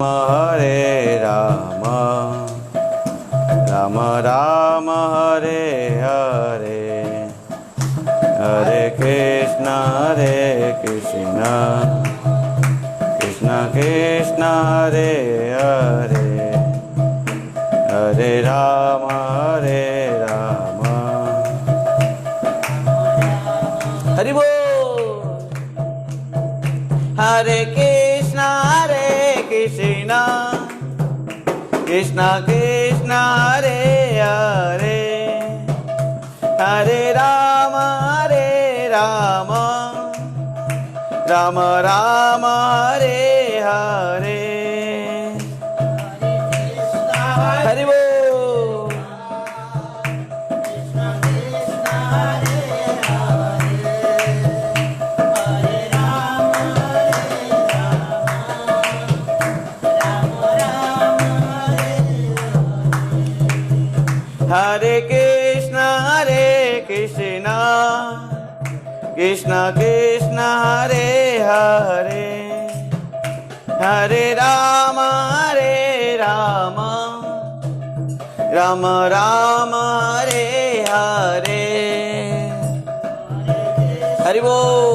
हरे राम राम राम हरे हरे हरे कृष्ण कृष्ण कृष्ण हरे हरे हरे राम हरि बोल। हरे कृष्ण कृष्ण कृष्ण हरे हरे हरे राम राम राम हरे हरे हरि बोल। हरे कृष्ण कृष्ण कृष्ण हरे हरे हरे राम राम राम हरे हरे हरि बोल।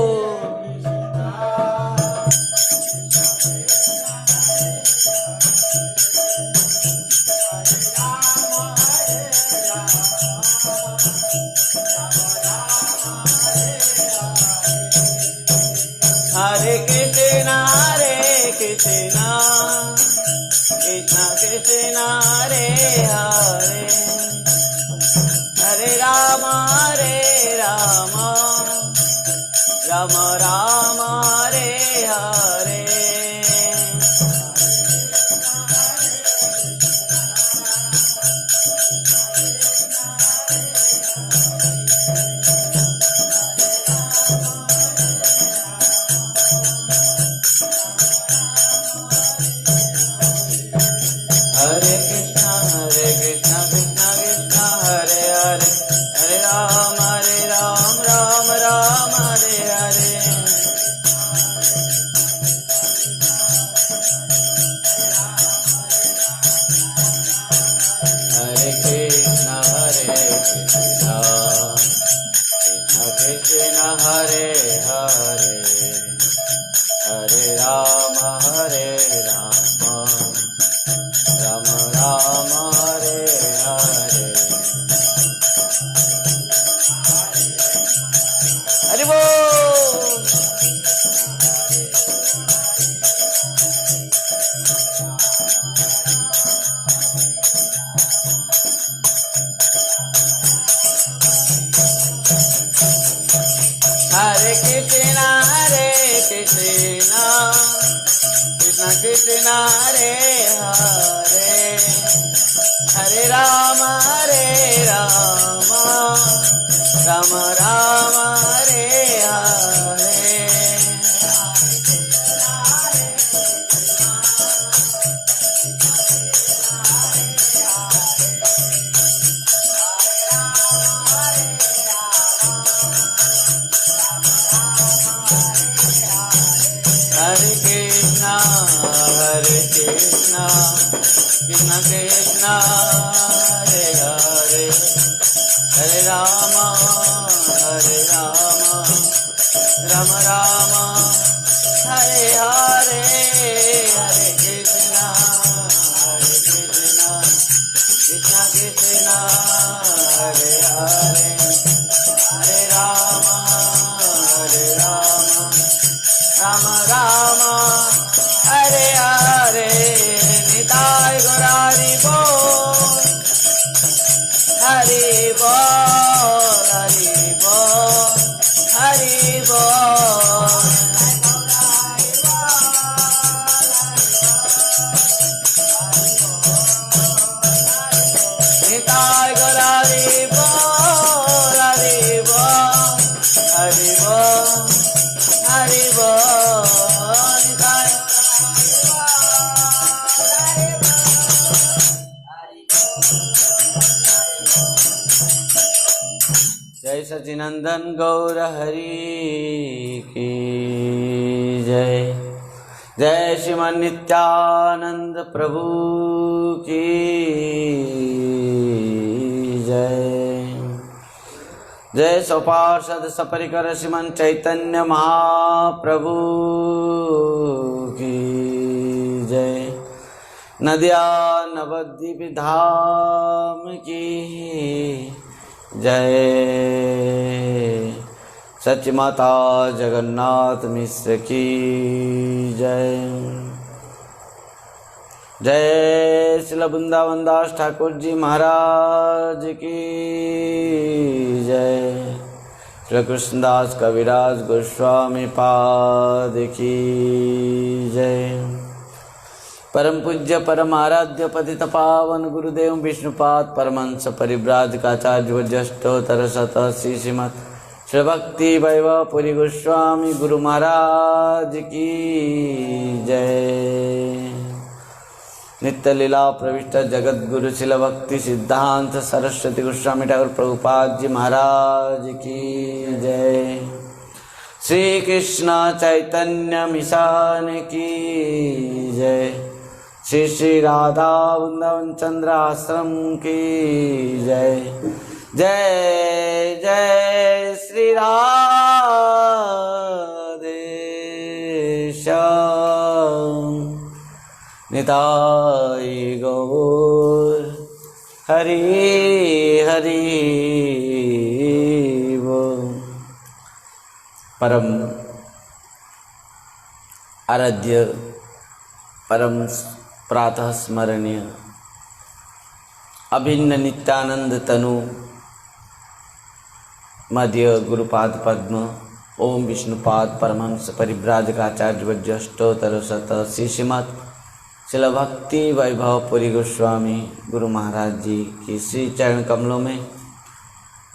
हरे कृष्ण कृष्ण कृष्ण हरे हरे हरे राम राम राम हरे हरे हरे कृष्ण कृष्ण कृष्ण हरे हरे हरे राम राम राम हरे हरे हरे कृष्ण कृष्ण कृष्ण हरे हरे हरे राम राम राम हरे हरे हरि बोल। हरे कृष्ण कृष्ण कृष्ण हरे हरे हरे राम राम राम हरे हरे हरे कृष्ण कृष्ण कृष्ण हरे हरे हरे राम राम राम हरे हरे हरे कृष्ण कृष्ण कृष्ण हरे हरे हरे राम राम राम हरे हरे निताय गौर हरि बोल हरि बोल हरि बोल हरि बोल। निताय गौर हरि बोल हरि बोल हरि बोल हरि बोल। जय सच्चिनंदन गौर हरि की जय। जय श्रीमान नित्यानंद प्रभु की जय। जय सपार्षद सपरिकर श्रीमान चैतन्य महाप्रभु की जय। नदिया नवद्वीप धाम की जय। सच माता जगन्नाथ मिश्र की जय। जय श्रील वृंदावन दास ठाकुर जी महाराज की जय। श्री कृष्णदास कविराज गोस्वामी पाद की जय। परम पूज्य परम आराध्य पतित पावन गुरुदेव विष्णुपाद परमहंस परिव्राजकाचार्य वज्रष्टोत्तर शतसी श्रीमत् श्री भक्ति वैभव पुरी गोस्वामी गुरु महाराज की जय। नित्य लीला प्रविष्ट जगत गुरु शिल भक्ति सिद्धांत सरस्वती गोस्वामी ठाकुर प्रभुपाद जी महाराज की जय। श्री कृष्ण चैतन्य मिशन की जय। श्री श्री राधा वृंदावन चंद्र आश्रम की जय। जय जय श्री राधे श्याम निताई गौर हरि हरि बोल। परम आराध्य परम प्रातः स्मरणीय अभिन्न नित्यानंद तनु मध्य गुरुपाद पद्म ओम विष्णुपाद परमहंस परिव्राजकाचार्य वज्रष्टोत्तर शतसी श्रीमत् श्रील भक्ति वैभव पुरी गोस्वामी गुरु महाराज जी की श्री चरण कमलों में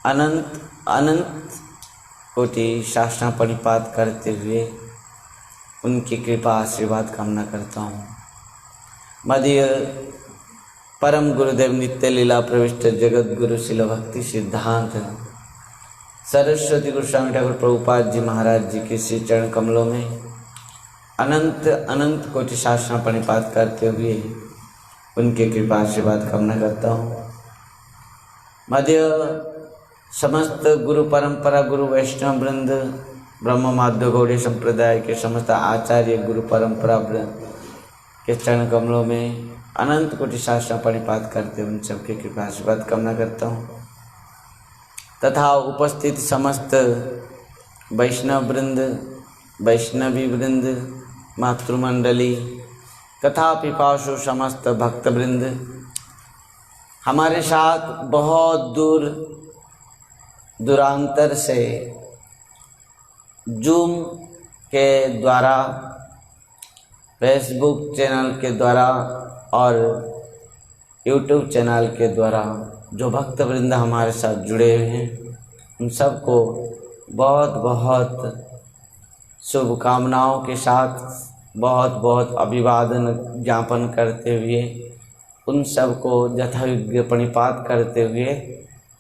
अनंत अनंत कोटि शासना परिपात करते हुए उनकी कृपा आशीर्वाद कामना करता हूँ। मध्य परम गुरुदेव नित्य लीला प्रविष्ट जगत गुरु शिल भक्ति सिद्धांत सरस्वती गोस्वामी ठाकुर प्रभुपाद जी महाराज जी के श्री चरण कमलों में अनंत अनंत कोटि शासना परिपात करते हुए उनके कृपा आशीर्वाद कामना करता हूँ। मध्य समस्त गुरु परंपरा गुरु वैष्णव वृंद ब्रह्म माध्य गौड़ी संप्रदाय के समस्त आचार्य गुरु परंपरा वृंद के चरण कमलों में अनंत कोटि शासना परिपात करते उन सबके कृपा आशीर्वाद कामना करता हूँ तथा उपस्थित समस्त वैष्णव वृंद वैष्णवी वृंद मातृमंडली कथा पिपासु समस्त भक्त वृंद हमारे साथ बहुत दूर दूरांतर से जूम के द्वारा फेसबुक चैनल के द्वारा और यूट्यूब चैनल के द्वारा जो भक्त वृंद हमारे साथ जुड़े हुए हैं उन सबको बहुत बहुत शुभकामनाओं के साथ बहुत बहुत अभिवादन ज्ञापन करते हुए उन सबको यथायोग्य प्रणिपात करते हुए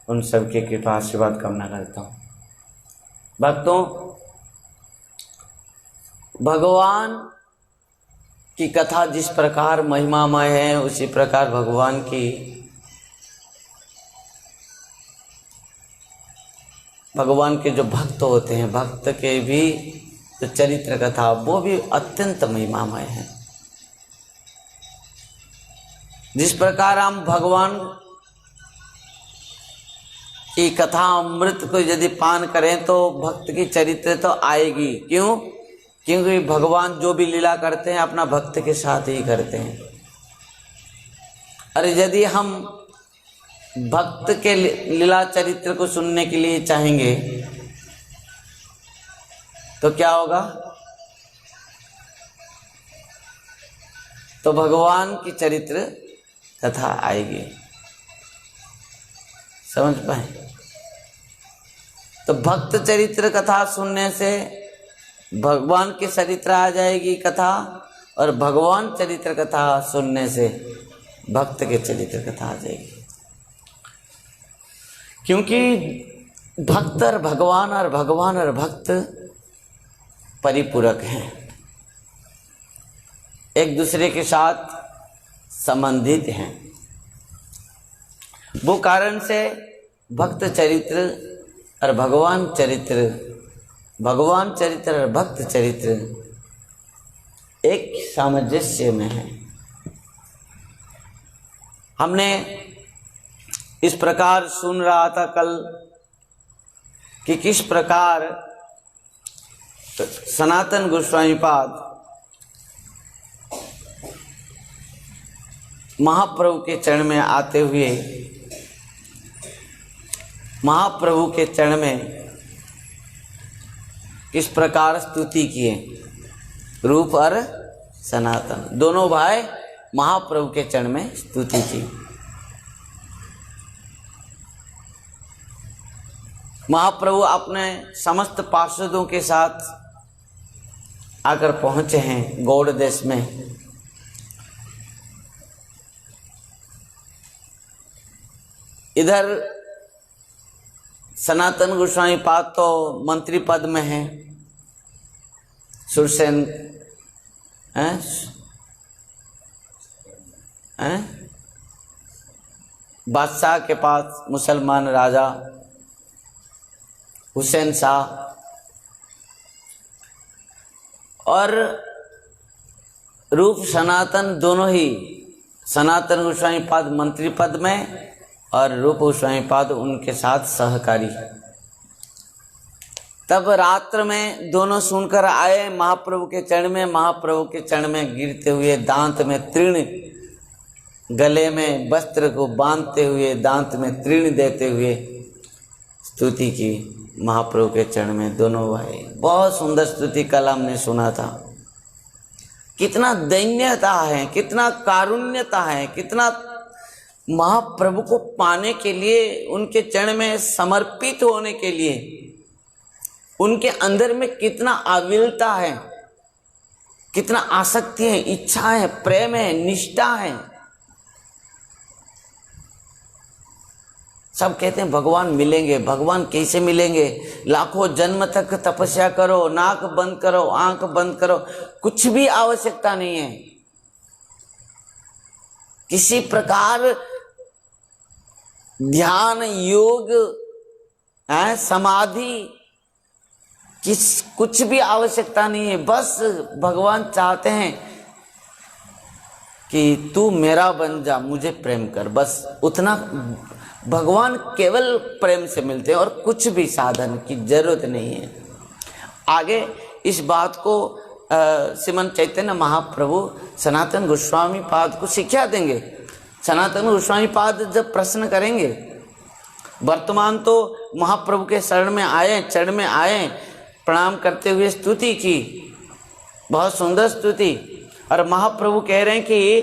उन सबके कृपा आशीर्वाद कामना करता हूँ। भक्तों, भगवान की कथा जिस प्रकार महिमामय है उसी प्रकार भगवान के जो भक्त होते हैं भक्त के भी जो चरित्र कथा वो भी अत्यंत महिमामय है। जिस प्रकार हम भगवान की कथा अमृत को यदि पान करें तो भक्त की चरित्र तो आएगी। क्यों? क्योंकि भगवान जो भी लीला करते हैं अपना भक्त के साथ ही करते हैं। अरे यदि हम भक्त के लीला चरित्र को सुनने के लिए चाहेंगे तो क्या होगा? तो भगवान की चरित्र कथा आएगी। समझ पाए? तो भक्त चरित्र कथा सुनने से भगवान की चरित्र आ जाएगी कथा, और भगवान चरित्र कथा सुनने से भक्त के चरित्र कथा आ जाएगी। क्योंकि भक्त और भगवान और भक्त परिपूरक हैं। एक दूसरे के साथ संबंधित हैं। वो कारण से भक्त चरित्र और भगवान चरित्र, भगवान चरित्र और भक्त चरित्र एक सामंजस्य में है। हमने इस प्रकार सुन रहा था कल कि किस प्रकार सनातन गोस्वामी पाद महाप्रभु के चरण में आते हुए महाप्रभु के चरण में किस प्रकार स्तुति किए, रूप और सनातन दोनों भाई महाप्रभु के चरण में स्तुति की। महाप्रभु अपने समस्त पार्षदों के साथ आकर पहुंचे हैं गौड़ देश में। इधर सनातन गोस्वामी पाद तो मंत्री पद में है, सुरसेन बादशाह के पास मुसलमान राजा हुसैन शाह, और रूप सनातन दोनों ही, सनातन गोस्वामी पाद मंत्री पद में और रूप गोस्वामी पाद उनके साथ सहकारी। तब रात्र में दोनों सुनकर आए महाप्रभु के चरण में, महाप्रभु के चरण में गिरते हुए दांत में तृण, गले में वस्त्र को बांधते हुए दांत में तृण देते हुए स्तुति की महाप्रभु के चरण में दोनों भाई। बहुत सुंदर स्तुति कल हमने सुना था। कितना दैन्यता है, कितना कारुण्यता है, कितना महाप्रभु को पाने के लिए, उनके चरण में समर्पित होने के लिए उनके अंदर में कितना आविलता है, कितना आसक्ति है, इच्छा है, प्रेम है, निष्ठा है। सब कहते हैं भगवान मिलेंगे, भगवान कैसे मिलेंगे, लाखों जन्म तक तपस्या करो, नाक बंद करो, आंख बंद करो, कुछ भी आवश्यकता नहीं है। किसी प्रकार ध्यान, योग, समाधि, कुछ भी आवश्यकता नहीं है। बस भगवान चाहते हैं कि तू मेरा बन जा, मुझे प्रेम कर, बस उतना। भगवान केवल प्रेम से मिलते हैं और कुछ भी साधन की जरूरत नहीं है। आगे इस बात को श्रीमन चैतन्य महाप्रभु सनातन गोस्वामी पाद को शिक्षा देंगे। सनातन गोस्वामी पाद जब प्रश्न करेंगे, वर्तमान तो महाप्रभु के चरण में आए, प्रणाम करते हुए स्तुति की, बहुत सुंदर स्तुति। और महाप्रभु कह रहे हैं कि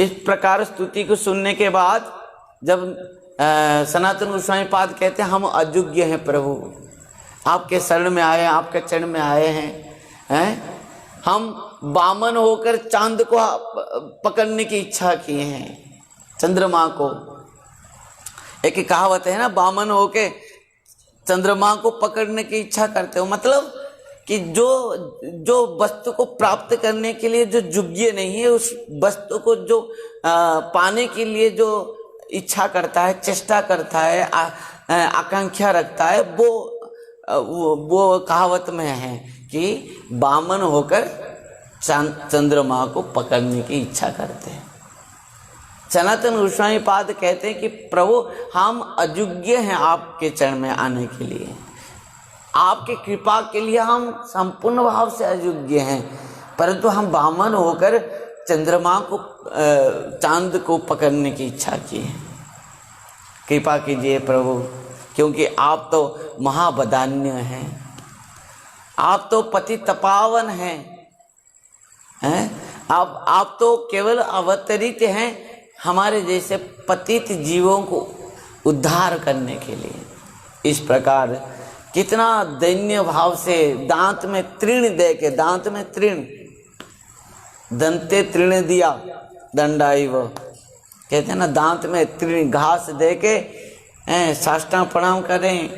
इस प्रकार स्तुति को सुनने के बाद जब सनातन गोस्वामी पाद कहते हैं हम अयोग्य हैं प्रभु, आपके शरण में आए, आपके चरण में आए हैं, हम बामन होकर चांद को पकड़ने की इच्छा किए हैं, चंद्रमा को। एक कहावत है ना, बामन होके चंद्रमा को पकड़ने की इच्छा करते हो, मतलब कि जो वस्तु को प्राप्त करने के लिए जो योग्य नहीं है, उस वस्तु को जो पाने के लिए जो इच्छा करता है, चेष्टा करता है, आकांक्षा रखता है, वो कहावत में है कि बामन होकर चंद्रमा को पकड़ने की इच्छा करते हैं। सनातन गोस्वामी पाद कहते हैं कि प्रभु हम अयोग्य हैं आपके चरण में आने के लिए, आपके कृपा के लिए हम संपूर्ण भाव से अयोग्य हैं, परंतु हम बामन होकर चंद्रमा को, चांद को पकड़ने की इच्छा की है। कृपा कीजिए प्रभु, क्योंकि आप तो महावदान्य हैं, आप तो पति तपावन हैं, आप तो केवल अवतरित हैं हमारे जैसे पतित जीवों को उद्धार करने के लिए। इस प्रकार कितना दैन्य भाव से दांत में तृण दे के, दांत में तृण, दंते तृण दिया दंडाइव, कहते हैं ना, दांत में तृण घास दे के साष्टांग प्रणाम करें।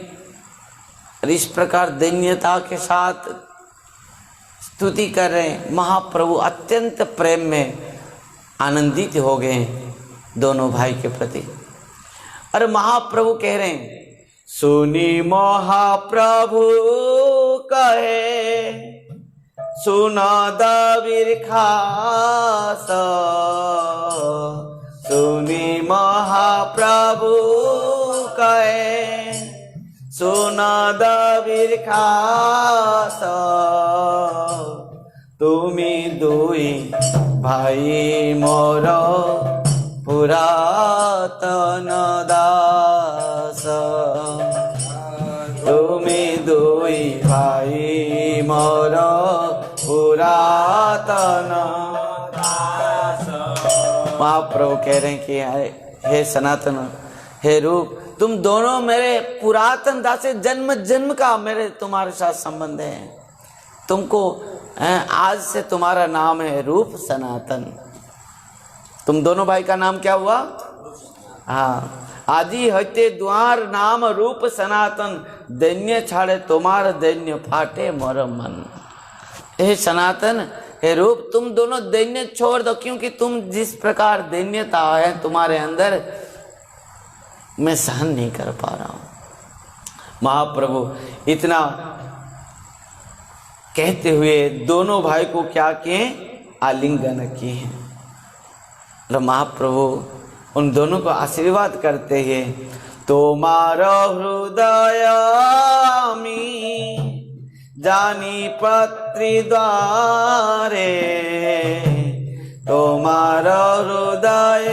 और इस प्रकार दैन्यता के साथ स्तुति कर रहे हैं। महाप्रभु अत्यंत प्रेम में आनंदित हो गए दोनों भाई के प्रति। और महाप्रभु कह रहे हैं, सुनी महाप्रभु कहे सुना दावीर खास, सुनी महाप्रभु कहे सुना दावीर खास, तुमी दुई भाई मोर पुरातन दास, तुमी दुई भाई मोर पुरातन दास। महाप्रभु कह रहे हैं कि हे सनातन, हे रूप, तुम दोनों मेरे पुरातन दास, जन्म जन्म का मेरे तुम्हारे साथ संबंध है। तुमको आज से तुम्हारा नाम है रूप सनातन। तुम दोनों भाई का नाम क्या हुआ? हाँ, आदि हते द्वार नाम रूप सनातन, दैन्य छाड़े तुम्हारा दैन्य फाटे मोर मन। हे सनातन, हे रूप, तुम दोनों दैन्य छोड़ दो, क्योंकि तुम जिस प्रकार दैन्यता है तुम्हारे अंदर, मैं सहन नहीं कर पा रहा हूं। महाप्रभु इतना कहते हुए दोनों भाई को क्या किए? आलिंगन किए हैं। तो महाप्रभु उन दोनों को आशीर्वाद करते हैं, तुम्हारा हृदय जानी पत्री द्वारे, तुम्हारा हृदय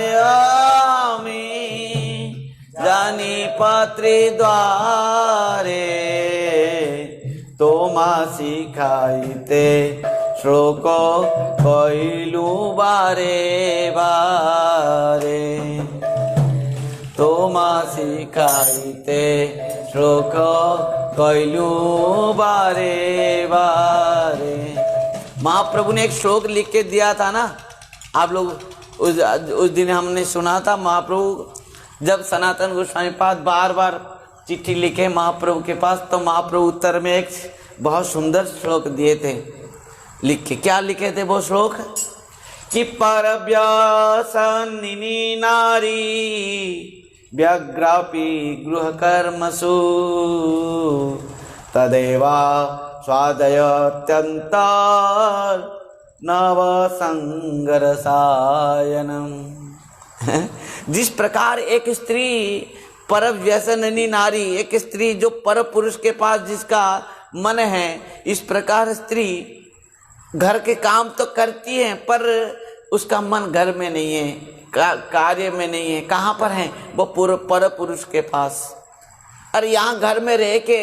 जानी पत्री द्वारे, तोमा शिखाइते श्लोक कइलु बारे बारे, तोमा शिखाइते श्लोक कइलु बारे बारे। महाप्रभु ने एक श्लोक लिख के दिया था ना, आप लोग उस दिन हमने सुना था। महाप्रभु जब सनातन गोस्वामी पाद बार बार चिट्ठी लिखे महाप्रभु के पास, तो महाप्रभु उत्तर में एक बहुत सुंदर श्लोक दिए थे लिख के। क्या लिखे थे वो श्लोक? कि परव्यासनिनी नारी व्यग्रापि गृह कर्मसु, तदेवा स्वादय अत्यंत नव संगरसायनम। जिस प्रकार एक स्त्री पर व्यसनी नारी, एक स्त्री जो पर पुरुष के पास जिसका मन है, इस प्रकार स्त्री घर के काम तो करती है पर उसका मन घर में नहीं है, कार्य में नहीं है। कहाँ पर है वो? पर पुरुष के पास। और यहाँ घर में रह के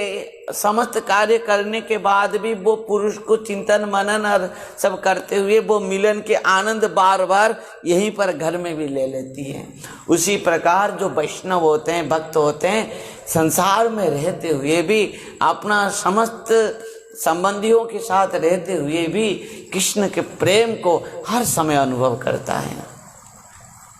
समस्त कार्य करने के बाद भी वो पुरुष को चिंतन मनन और सब करते हुए वो मिलन के आनंद बार बार यहीं पर घर में भी ले लेती है। उसी प्रकार जो वैष्णव होते हैं, भक्त होते हैं, संसार में रहते हुए भी, अपना समस्त संबंधियों के साथ रहते हुए भी कृष्ण के प्रेम को हर समय अनुभव करता है।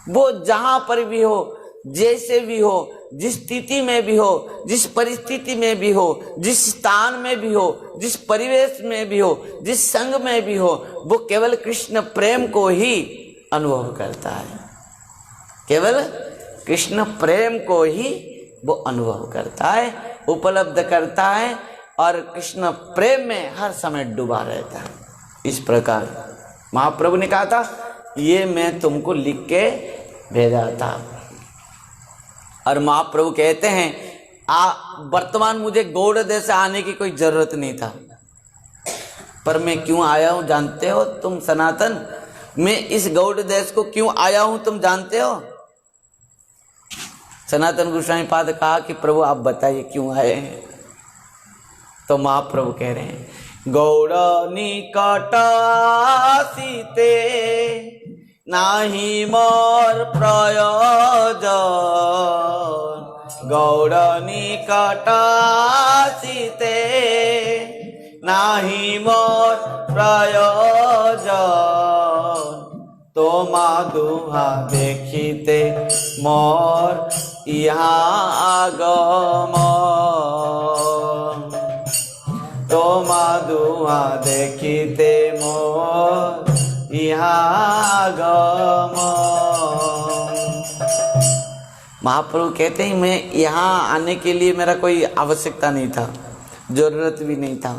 वो जहाँ पर भी हो, जैसे भी हो, जिस स्थिति में भी हो, जिस परिस्थिति में भी हो, जिस स्थान में भी हो, जिस परिवेश में भी हो, जिस संग में भी हो, वो केवल कृष्ण प्रेम को ही अनुभव करता है। केवल कृष्ण प्रेम को ही वो अनुभव करता है, उपलब्ध करता है और कृष्ण प्रेम में हर समय डूबा रहता है। इस प्रकार महाप्रभु ने कहा था, ये मैं तुमको लिख के भेजा था। और महाप्रभु कहते हैं, वर्तमान मुझे गौड़ देश से आने की कोई जरूरत नहीं था, पर मैं क्यों आया हूं जानते हो तुम सनातन? मैं इस गौड़ देश को क्यों आया हूं तुम जानते हो? सनातन गोस्वामी पाद कहा कि प्रभु आप बताइए क्यों आए हैं? तो महाप्रभु कह रहे हैं, गौड़ निकट आसीते नाही मोर प्रयोजन, गौड़ निकट आसीते नाही मोर प्रयोजन, तोमा दुहा देखिते मोर यहाँ आगमन, तोमा दुआ देखिते मोर यहाँ गम। महाप्रभु कहते हैं मैं यहाँ आने के लिए मेरा कोई आवश्यकता नहीं था, जरूरत भी नहीं था,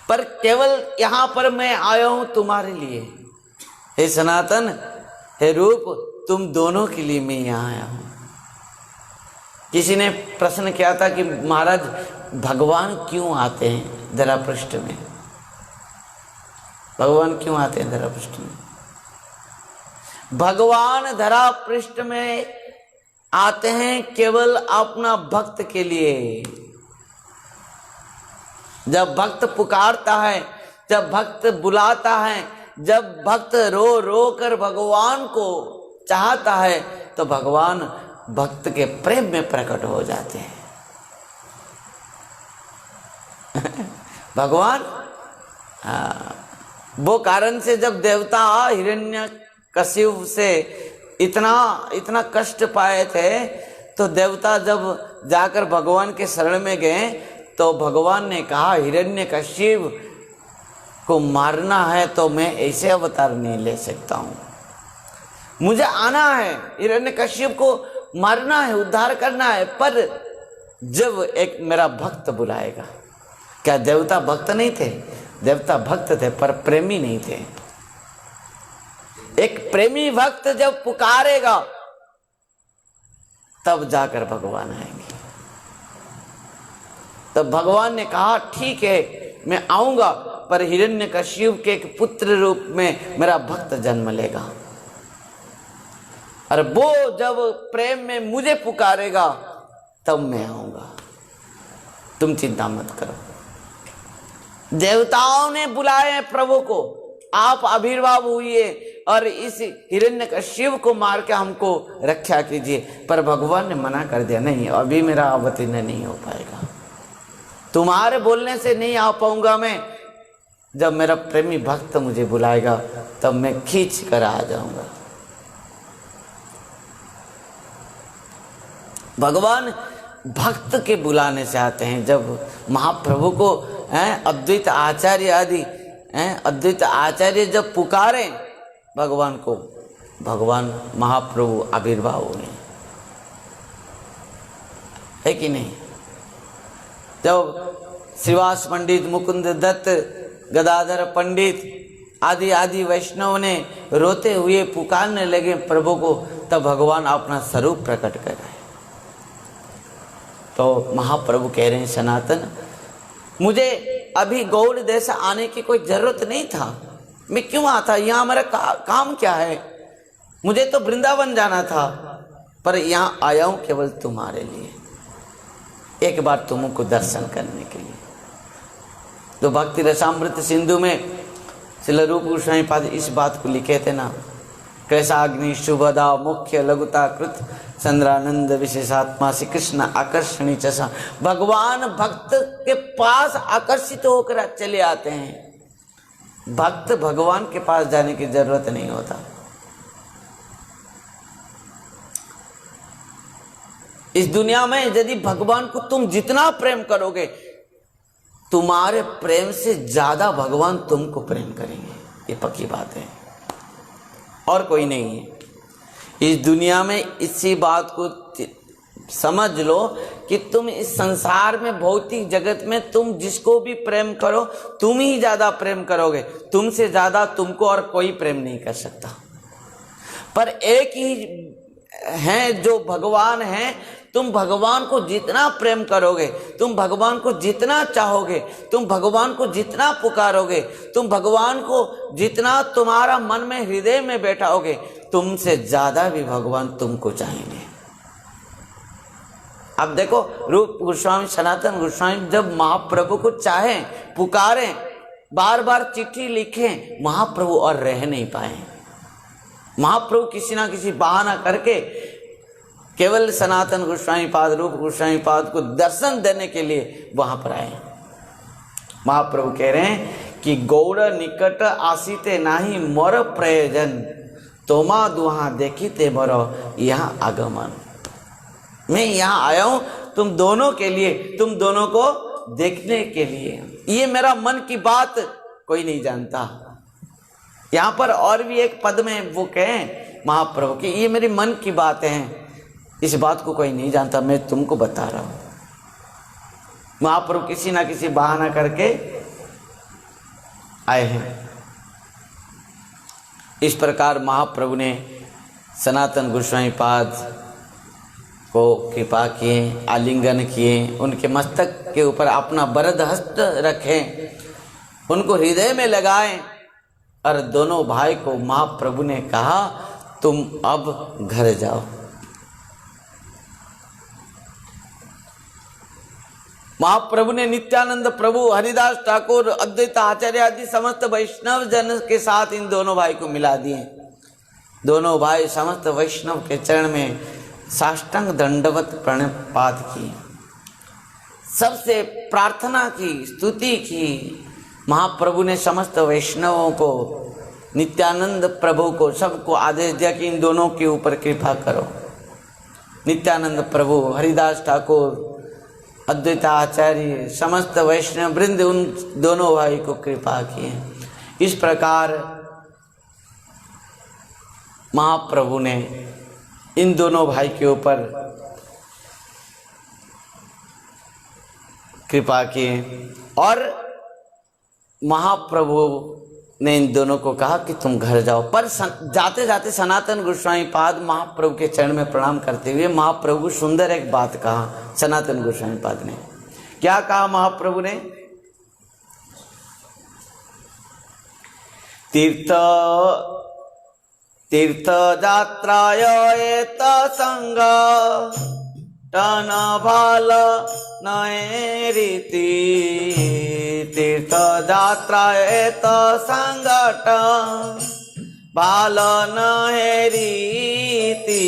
पर केवल यहाँ पर मैं आया हूँ तुम्हारे लिए। हे सनातन, हे रूप, तुम दोनों के लिए मैं यहाँ आया हूँ। किसी ने प्रश्न किया था कि महाराज भगवान क्यों आते हैं धरा पृष्ठ में, भगवान क्यों आते हैं धरा पृष्ठ में? भगवान धरा पृष्ठ में आते हैं केवल अपना भक्त के लिए। जब भक्त पुकारता है, जब भक्त बुलाता है, जब भक्त रो रो कर भगवान को चाहता है, तो भगवान भक्त के प्रेम में प्रकट हो जाते हैं। भगवान वो कारण से जब देवता हिरण्यकशिपु से इतना कष्ट पाए थे, तो देवता जब जाकर भगवान के शरण में गए, तो भगवान ने कहा हिरण्यकशिपु को मारना है तो मैं ऐसे अवतार नहीं ले सकता हूँ, मुझे आना है, हिरण्यकशिपु को मारना है, उद्धार करना है, पर जब एक मेरा भक्त बुलाएगा। क्या देवता भक्त नहीं थे? देवता भक्त थे पर प्रेमी नहीं थे। एक प्रेमी भक्त जब पुकारेगा तब जाकर भगवान आएंगे। तब भगवान ने कहा ठीक है मैं आऊंगा, पर हिरण्यकशिपु के एक पुत्र रूप में मेरा भक्त जन्म लेगा, और वो जब प्रेम में मुझे पुकारेगा तब मैं आऊंगा, तुम चिंता मत करो। देवताओं ने बुलाए प्रभु को, आप आविर्भाव हुए और इस हिरण्यकशिपु को मार के हमको रक्षा कीजिए, पर भगवान ने मना कर दिया, नहीं अभी मेरा अवतीर्ण नहीं हो पाएगा, तुम्हारे बोलने से नहीं आ पाऊंगा मैं, जब मेरा प्रेमी भक्त मुझे बुलाएगा तब मैं खींच कर आ जाऊंगा। भगवान भक्त के बुलाने से आते हैं। जब महाप्रभु को अद्वैत आचार्य आदि अद्वैत आचार्य जब पुकारे भगवान को, भगवान महाप्रभु आविर्भाव हुए, है कि नहीं? जब श्रीवास पंडित, मुकुंद दत्त, गदाधर पंडित आदि आदि वैष्णव ने रोते हुए पुकारने लगे प्रभु को, तब भगवान अपना स्वरूप प्रकट कर रहे। तो महाप्रभु कह रहे हैं सनातन, मुझे अभी गौड़ देश आने की कोई जरूरत नहीं था, मैं क्यों आता, यहाँ मेरा काम क्या है, मुझे तो वृंदावन जाना था, पर यहाँ आया हूँ केवल तुम्हारे लिए, एक बार तुमको दर्शन करने के लिए। तो भक्ति रसामृत सिंधु में श्रील रूप गोस्वामी पाद इस बात को लिखे थे ना, कैसाग्नि शुभदा मुख्य लघुता कृत चंद्रानंद विशेषात्मा श्री कृष्ण आकर्षणी चसा। भगवान भक्त के पास आकर्षित होकर चले आते हैं। भक्त भगवान के पास जाने की जरूरत नहीं होता। इस दुनिया में यदि भगवान को तुम जितना प्रेम करोगे, तुम्हारे प्रेम से ज्यादा भगवान तुमको प्रेम करेंगे, ये पक्की बात है, और कोई नहीं है इस दुनिया में। इसी बात को समझ लो कि तुम इस संसार में भौतिक जगत में तुम जिसको भी प्रेम करो, तुम ही ज्यादा प्रेम करोगे, तुमसे ज्यादा तुमको और कोई प्रेम नहीं कर सकता। पर एक ही है जो भगवान है, तुम भगवान को जितना प्रेम करोगे, तुम भगवान को जितना चाहोगे, तुम भगवान को जितना पुकारोगे, तुम भगवान को जितना तुम्हारा मन में हृदय में बैठाओगे, तुमसे ज्यादा भी भगवान तुमको चाहेंगे। अब देखो रूप गोस्वामी सनातन गोस्वामी जब महाप्रभु को चाहे, पुकारे, बार बार चिट्ठी लिखे, महाप्रभु और रह नहीं पाए। महाप्रभु किसी ना किसी बहाना करके केवल सनातन गोस्वामी पाद, रूप गोस्वामी पाद को दर्शन देने के लिए वहां पर आए। महाप्रभु कह रहे हैं कि गौड़ निकट आसीते नाही मोर प्रयोजन, तोमा दुहा देखीते मोरो यहाँ आगमन। मैं यहाँ आया हूं तुम दोनों के लिए, तुम दोनों को देखने के लिए। ये मेरा मन की बात कोई नहीं जानता। यहाँ पर और भी एक पद में वो कहें महाप्रभु कि ये मेरे मन की बात है, इस बात को कोई नहीं जानता, मैं तुमको बता रहा हूं। महाप्रभु किसी ना किसी बहाना करके आए हैं। इस प्रकार महाप्रभु ने सनातन गोस्वामी पाद को कृपा किए, आलिंगन किए, उनके मस्तक के ऊपर अपना वरद हस्त रखे, उनको हृदय में लगाए और दोनों भाई को महाप्रभु ने कहा तुम अब घर जाओ। महाप्रभु ने नित्यानंद प्रभु, हरिदास ठाकुर, अद्वैत आचार्य आदि समस्त वैष्णव जन के साथ इन दोनों भाई को मिला दिए। दोनों भाई समस्त वैष्णव के चरण में साष्टांग दंडवत प्रणपात की, सबसे प्रार्थना की, स्तुति की। महाप्रभु ने समस्त वैष्णवों को, नित्यानंद प्रभु को, सबको आदेश दिया कि इन दोनों के ऊपर कृपा करो। नित्यानंद प्रभु, हरिदास ठाकुर, अद्वैत आचार्य, समस्त वैष्णव वृंद उन दोनों भाई को कृपा किए। इस प्रकार महाप्रभु ने इन दोनों भाई के ऊपर कृपा किए और महाप्रभु ने इन दोनों को कहा कि तुम घर जाओ। पर जाते जाते सनातन गोस्वामी पाद महाप्रभु के चरण में प्रणाम करते हुए महाप्रभु सुंदर एक बात कहा। सनातन गोस्वामी पाद ने क्या कहा? महाप्रभु ने तीर्थ यात्राय एत संग टन भाल नए रीति, तीर्थ यात्रा एत संगट भाल नए रीति,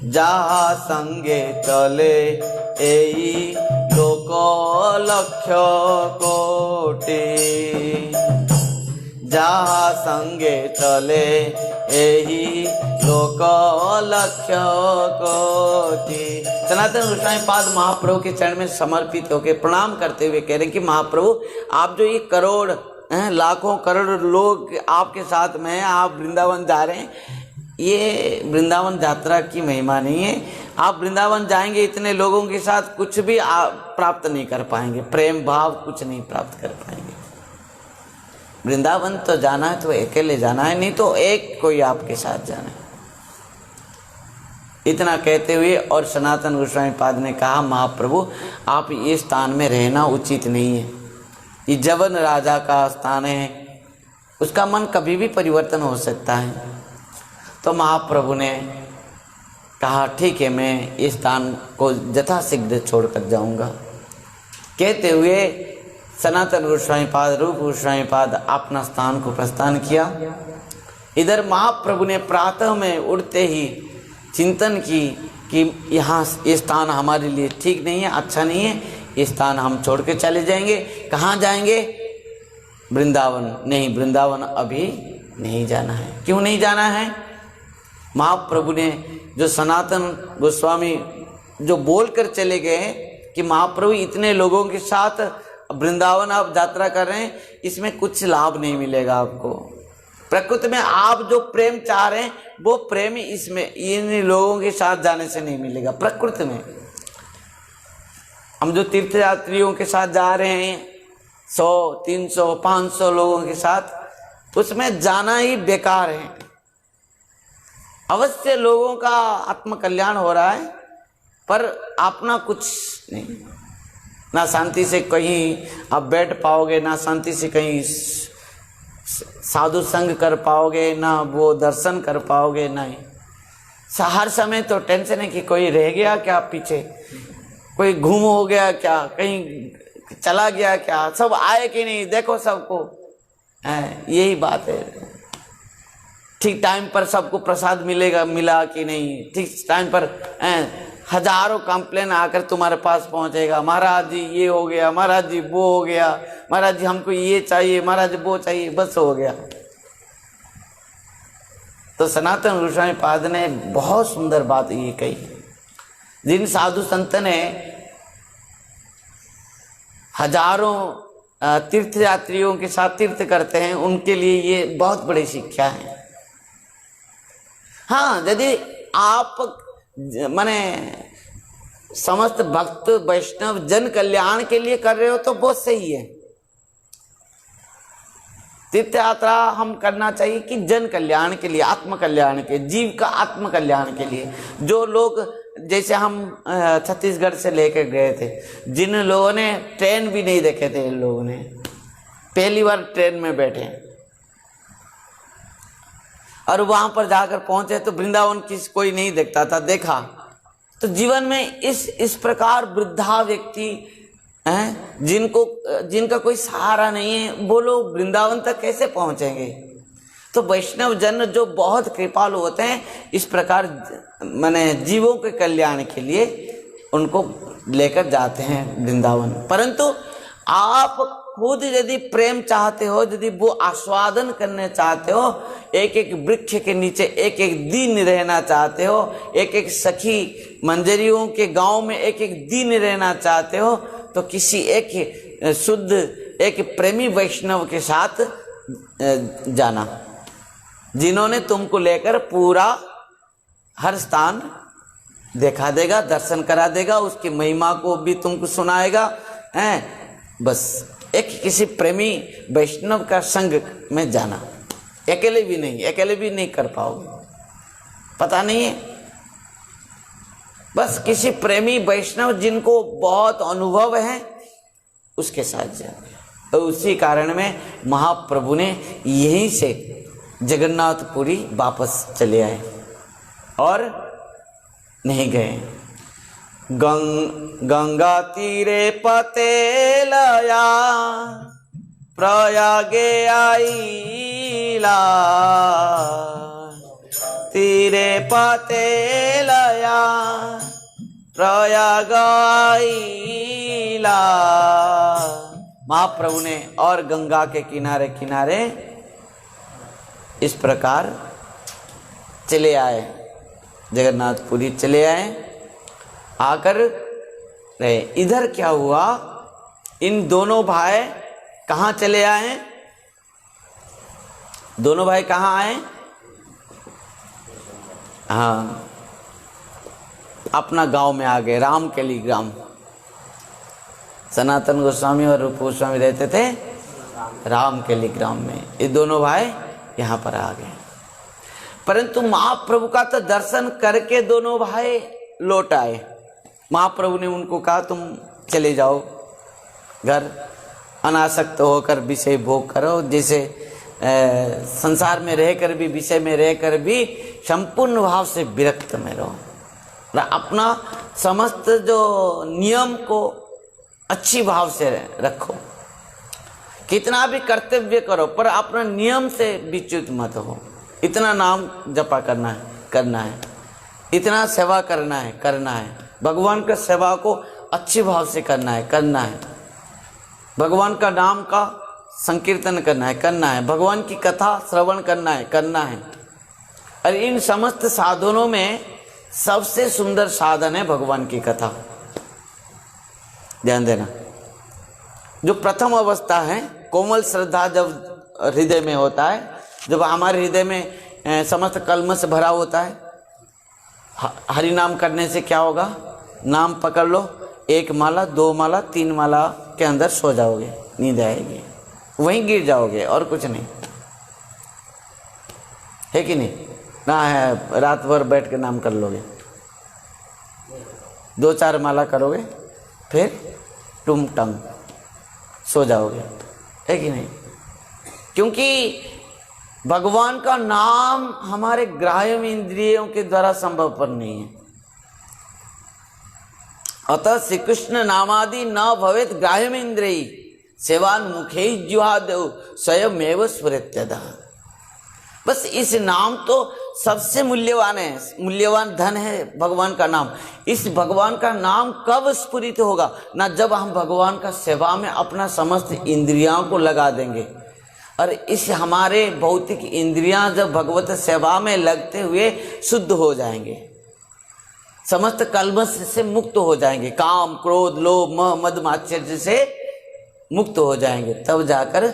जहाँ संगे चले एई लोक लक्ष्य कोटि, जहाँ संगे चले एही लोक लक्ष्य कोटि। सनातन गोस्वामी पाद महाप्रभु के चरण में समर्पित होकर प्रणाम करते हुए कह रहे हैं कि महाप्रभु आप जो ये करोड़ लाखों करोड़ लोग आपके साथ में हैं, आप वृंदावन जा रहे हैं, ये वृंदावन यात्रा की महिमा नहीं है। आप वृंदावन जाएंगे इतने लोगों के साथ कुछ भी आप प्राप्त नहीं कर पाएंगे, प्रेम भाव कुछ नहीं प्राप्त कर पाएंगे। वृंदावन तो जाना है तो अकेले जाना है, नहीं तो एक कोई आपके साथ जाना है। इतना कहते हुए और सनातन गोस्वामी पाद ने कहा महाप्रभु आप ये स्थान में रहना उचित नहीं है, ये जवन राजा का स्थान है, उसका मन कभी भी परिवर्तन हो सकता है। तो महाप्रभु ने कहा ठीक है, मैं इस स्थान को यथाशीघ्र छोड़कर जाऊंगा। कहते हुए सनातन गोस्वामी पाद, रूप गोस्वामी पाद अपना स्थान को प्रस्थान किया। इधर महाप्रभु ने प्रातः में उठते ही चिंतन की कि यहाँ ये स्थान हमारे लिए ठीक नहीं है, अच्छा नहीं है, ये स्थान हम छोड़ के चले जाएंगे। कहाँ जाएंगे? वृंदावन। नहीं, वृंदावन अभी नहीं जाना है। क्यों नहीं जाना है? महाप्रभु ने जो सनातन गोस्वामी जो बोलकर चले गए कि महाप्रभु इतने लोगों के साथ वृंदावन आप यात्रा कर रहे हैं, इसमें कुछ लाभ नहीं मिलेगा आपको। प्रकृति में आप जो प्रेम चाह रहे हैं वो प्रेम इसमें इन लोगों के साथ जाने से नहीं मिलेगा। प्रकृति में हम जो तीर्थ यात्रियों के साथ जा रहे हैं 100, 300, 500 लोगों के साथ, उसमें जाना ही बेकार है। अवश्य लोगों का आत्म कल्याण हो रहा है पर अपना कुछ नहीं। ना शांति से कहीं आप बैठ पाओगे, ना शांति से कहीं साधु संग कर पाओगे, ना वो दर्शन कर पाओगे। नहीं, हर समय तो टेंशन है कि कोई रह गया क्या पीछे, कोई घूम हो गया क्या, कहीं चला गया क्या, सब आए कि नहीं, देखो सबको यही बात है। ठीक टाइम पर सबको प्रसाद मिला कि नहीं, ठीक टाइम पर हजारों कंप्लेन आकर तुम्हारे पास पहुंचेगा, महाराज जी ये हो गया, महाराज जी वो हो गया, महाराज जी हमको ये चाहिए, महाराज जी वो चाहिए, बस हो गया। तो सनातन गोस्वामी पाद ने बहुत सुंदर बात ये कही। जिन साधु संत ने हजारों तीर्थ यात्रियों के साथ तीर्थ करते हैं, उनके लिए ये बहुत बड़ी शिक्षा है। हाँ, यदि आप माने समस्त भक्त वैष्णव जन कल्याण के लिए कर रहे हो तो बहुत सही है। तीर्थ यात्रा हम करना चाहिए कि जन कल्याण के लिए, आत्म कल्याण के, जीव का आत्म कल्याण के लिए। जो लोग, जैसे हम छत्तीसगढ़ से लेकर गए थे, जिन लोगों ने ट्रेन भी नहीं देखे थे, इन लोगों ने पहली बार ट्रेन में बैठे और वहां पर जाकर पहुंचे तो वृंदावन किसी कोई नहीं देखता था, देखा तो जीवन में इस प्रकार वृद्धा व्यक्ति हैं जिनका कोई सहारा नहीं है, वो लोग वृंदावन तक कैसे पहुंचेंगे। तो वैष्णव जन जो बहुत कृपालु होते हैं, इस प्रकार माने जीवों के कल्याण के लिए उनको लेकर जाते हैं वृंदावन। परंतु आप खुद यदि प्रेम चाहते हो, यदि वो आस्वादन करने चाहते हो, एक एक वृक्ष के नीचे एक एक दिन रहना चाहते हो, एक एक सखी मंजरियों के गांव में एक एक दिन रहना चाहते हो, तो किसी एक शुद्ध एक प्रेमी वैष्णव के साथ जाना, जिन्होंने तुमको लेकर पूरा हर स्थान देखा देगा, दर्शन करा देगा, उसकी महिमा को भी तुमको सुनाएगा। बस एक किसी प्रेमी वैष्णव का संग में जाना, अकेले भी नहीं कर पाओगे, पता नहीं है। बस किसी प्रेमी वैष्णव जिनको बहुत अनुभव है उसके साथ जाए। तो उसी कारण में महाप्रभु ने यहीं से जगन्नाथपुरी वापस चले आए और नहीं गए। गंगा तीरे पतेलया प्रयागे आईला, तीरे पतेलया प्रयाग आईला। महाप्रभु ने और गंगा के किनारे किनारे इस प्रकार चले आए, जगन्नाथपुरी चले आए। आकर रहे। इधर क्या हुआ, इन दोनों भाई कहाँ चले आए? दोनों भाई कहाँ आए? हाँ, अपना गांव में आ गए, रामकेली ग्राम। सनातन गोस्वामी और रूप गोस्वामी रहते थे रामकेली ग्राम में। ये दोनों भाई यहाँ पर आ गए। परंतु महाप्रभु का तो दर्शन करके दोनों भाई लौट आए। महाप्रभु ने उनको कहा तुम चले जाओ घर, अनासक्त होकर विषय भोग करो। जैसे संसार में रहकर भी, विषय में रहकर भी संपूर्ण भाव से विरक्त में रहो। अपना समस्त जो नियम को अच्छी भाव से रखो। कितना भी कर्तव्य करो पर अपना नियम से विच्युत मत हो। इतना नाम जपा करना है, इतना सेवा करना है। भगवान का सेवा को अच्छी भाव से करना है। भगवान का नाम का संकीर्तन करना है। भगवान की कथा श्रवण करना है। और इन समस्त साधनों में सबसे सुंदर साधन है भगवान की कथा। ध्यान देना, जो प्रथम अवस्था है, कोमल श्रद्धा जब हृदय में होता है, जब हमारे हृदय में समस्त कलमश भरा होता है, हरि नाम करने से क्या होगा? नाम पकड़ लो, 1 माला 2 माला 3 माला के अंदर सो जाओगे, नींद आएगी, वहीं गिर जाओगे और कुछ नहीं है कि नहीं ना? है रात भर बैठ के नाम कर लोगे, 2-4 माला करोगे, फिर टुम टंग सो जाओगे, है कि नहीं? क्योंकि भगवान का नाम हमारे ग्राह्य इंद्रियों के द्वारा संभवपर नहीं है। अतः श्री कृष्ण नामादि न भवेत ग्राह्य इंद्रिय सेवान मुखे जुहादेव स्वयमेव स्फुरेत्यदः। बस इस नाम तो सबसे मूल्यवान है, मूल्यवान धन है भगवान का नाम। इस भगवान का नाम कब स्फुरित होगा? ना जब हम भगवान का सेवा में अपना समस्त इंद्रियों को लगा देंगे। और इस हमारे भौतिक इंद्रियां जब भगवत सेवा में लगते हुए शुद्ध हो जाएंगे, समस्त कलमश से मुक्त हो जाएंगे, काम क्रोध लोभ मोह मद मात्सर्य से मुक्त हो जाएंगे, तब जाकर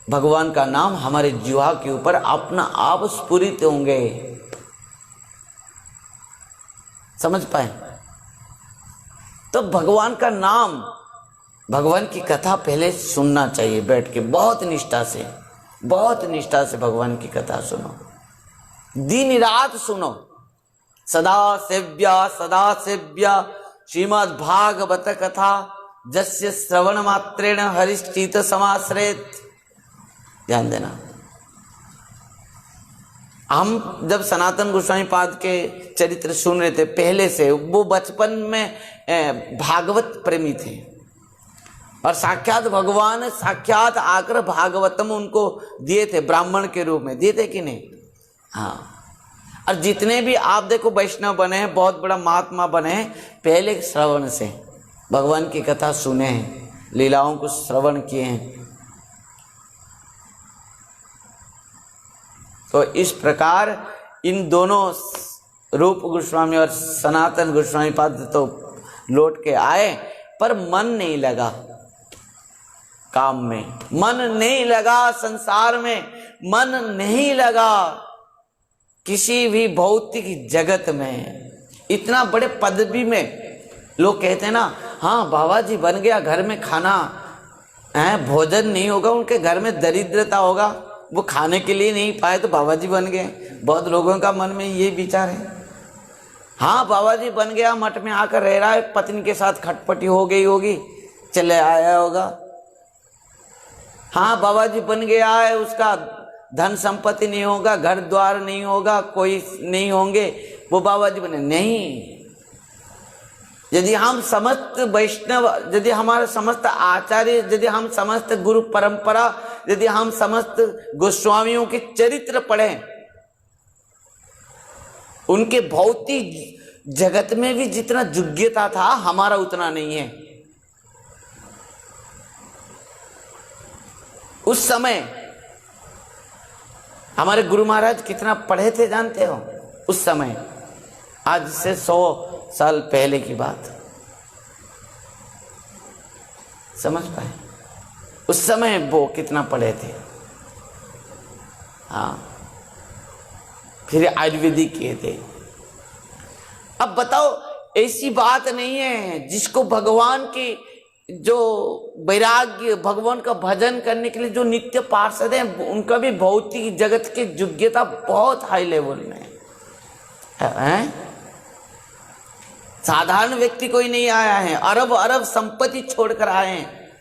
भगवान का नाम हमारे जीवा के ऊपर अपना आप स्फुरित होंगे। समझ पाए? तो भगवान का नाम, भगवान की कथा पहले सुनना चाहिए बैठ के, बहुत निष्ठा से, बहुत निष्ठा से भगवान की कथा सुनो, दिन रात सुनो। सदा सेव्या श्रीमद् भागवत कथा जस्य श्रवण मात्रेण हरिश्चित समाश्रयेत। ध्यान देना, हम जब सनातन गोस्वामी पाद के चरित्र सुन रहे थे पहले से, वो बचपन में भागवत प्रेमी थे और साक्षात भगवान साक्षात आकर भागवतम उनको दिए थे, ब्राह्मण के रूप में दिए थे कि नहीं? हाँ। और जितने भी आप देखो वैष्णव बने हैं, बहुत बड़ा महात्मा बने हैं, पहले श्रवण से भगवान की कथा सुने हैं, लीलाओं को श्रवण किए हैं। तो इस प्रकार इन दोनों रूप गोस्वामी और सनातन गोस्वामी पाद तो लौट के आए, पर मन नहीं लगा काम में, मन नहीं लगा संसार में, मन नहीं लगा किसी भी भौतिक जगत में। इतना बड़े पदवी में लोग कहते हैं ना, हाँ बाबा जी बन गया, घर में खाना है, भोजन नहीं होगा, उनके घर में दरिद्रता होगा, वो खाने के लिए नहीं पाए तो बाबा जी बन गए। बहुत लोगों का मन में ये विचार है। हाँ बाबा जी बन गया, मठ में आकर रह रहा है, पत्नी के साथ खटपटी हो गई होगी, चले आया होगा। हाँ बाबा जी बन गया है, उसका धन संपत्ति नहीं होगा, घर द्वार नहीं होगा, कोई नहीं होंगे, वो बाबा जी बने। नहीं, यदि हम समस्त वैष्णव, यदि हमारे समस्त आचार्य, यदि हम समस्त गुरु परंपरा, यदि हम समस्त गोस्वामियों के चरित्र पढ़ें, उनके भौतिक जगत में भी जितना योग्यता था हमारा उतना नहीं है। उस समय हमारे गुरु महाराज कितना पढ़े थे जानते हो? उस समय, आज से 100 साल पहले की बात, समझ पाए? उस समय वो कितना पढ़े थे। हाँ, फिर आयुर्वेदिक किए थे। अब बताओ, ऐसी बात नहीं है जिसको भगवान की जो वैराग्य, भगवान का भजन करने के लिए जो नित्य पार्षद हैं, उनका भी भौतिक जगत की योग्यता बहुत हाई लेवल में है। साधारण व्यक्ति कोई नहीं आया है, अरब अरब संपत्ति छोड़कर आए हैं।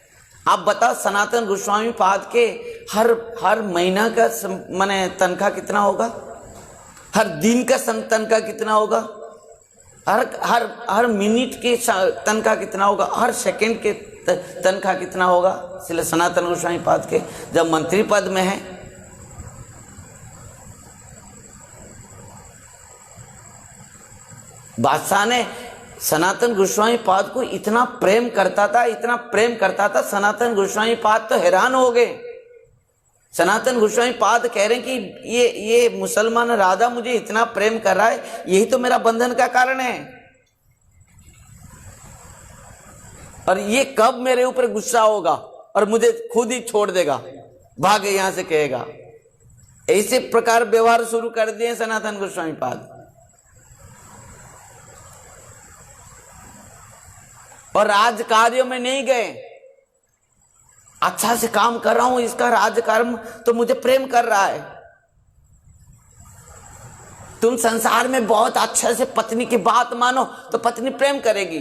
आप बताओ, सनातन गोस्वामी पाद के हर महीना का माने तनख्वाह कितना होगा? हर दिन का तनख्वाह कितना होगा? हर मिनट के तनख्वाह कितना होगा? हर सेकंड के तनख्वाह कितना होगा? इसलिए सनातन गोस्वामी पाद के जब मंत्री पद में है, बादशाह ने सनातन गोस्वामी पाद को इतना प्रेम करता था, इतना प्रेम करता था, सनातन गोस्वामी पाद तो हैरान हो गए। सनातन गोस्वामी पाद कह रहे हैं कि ये मुसलमान राजा मुझे इतना प्रेम कर रहा है, यही तो मेरा बंधन का कारण है, और ये कब मेरे ऊपर गुस्सा होगा और मुझे खुद ही छोड़ देगा, भागे यहां से कहेगा। ऐसे प्रकार व्यवहार शुरू कर दिए सनातन गोस्वामी पाद। और राज कार्यों में नहीं गए, अच्छा से काम कर रहा हूं, इसका राजकर्म तो मुझे प्रेम कर रहा है। तुम संसार में बहुत अच्छे से पत्नी की बात मानो तो पत्नी प्रेम करेगी।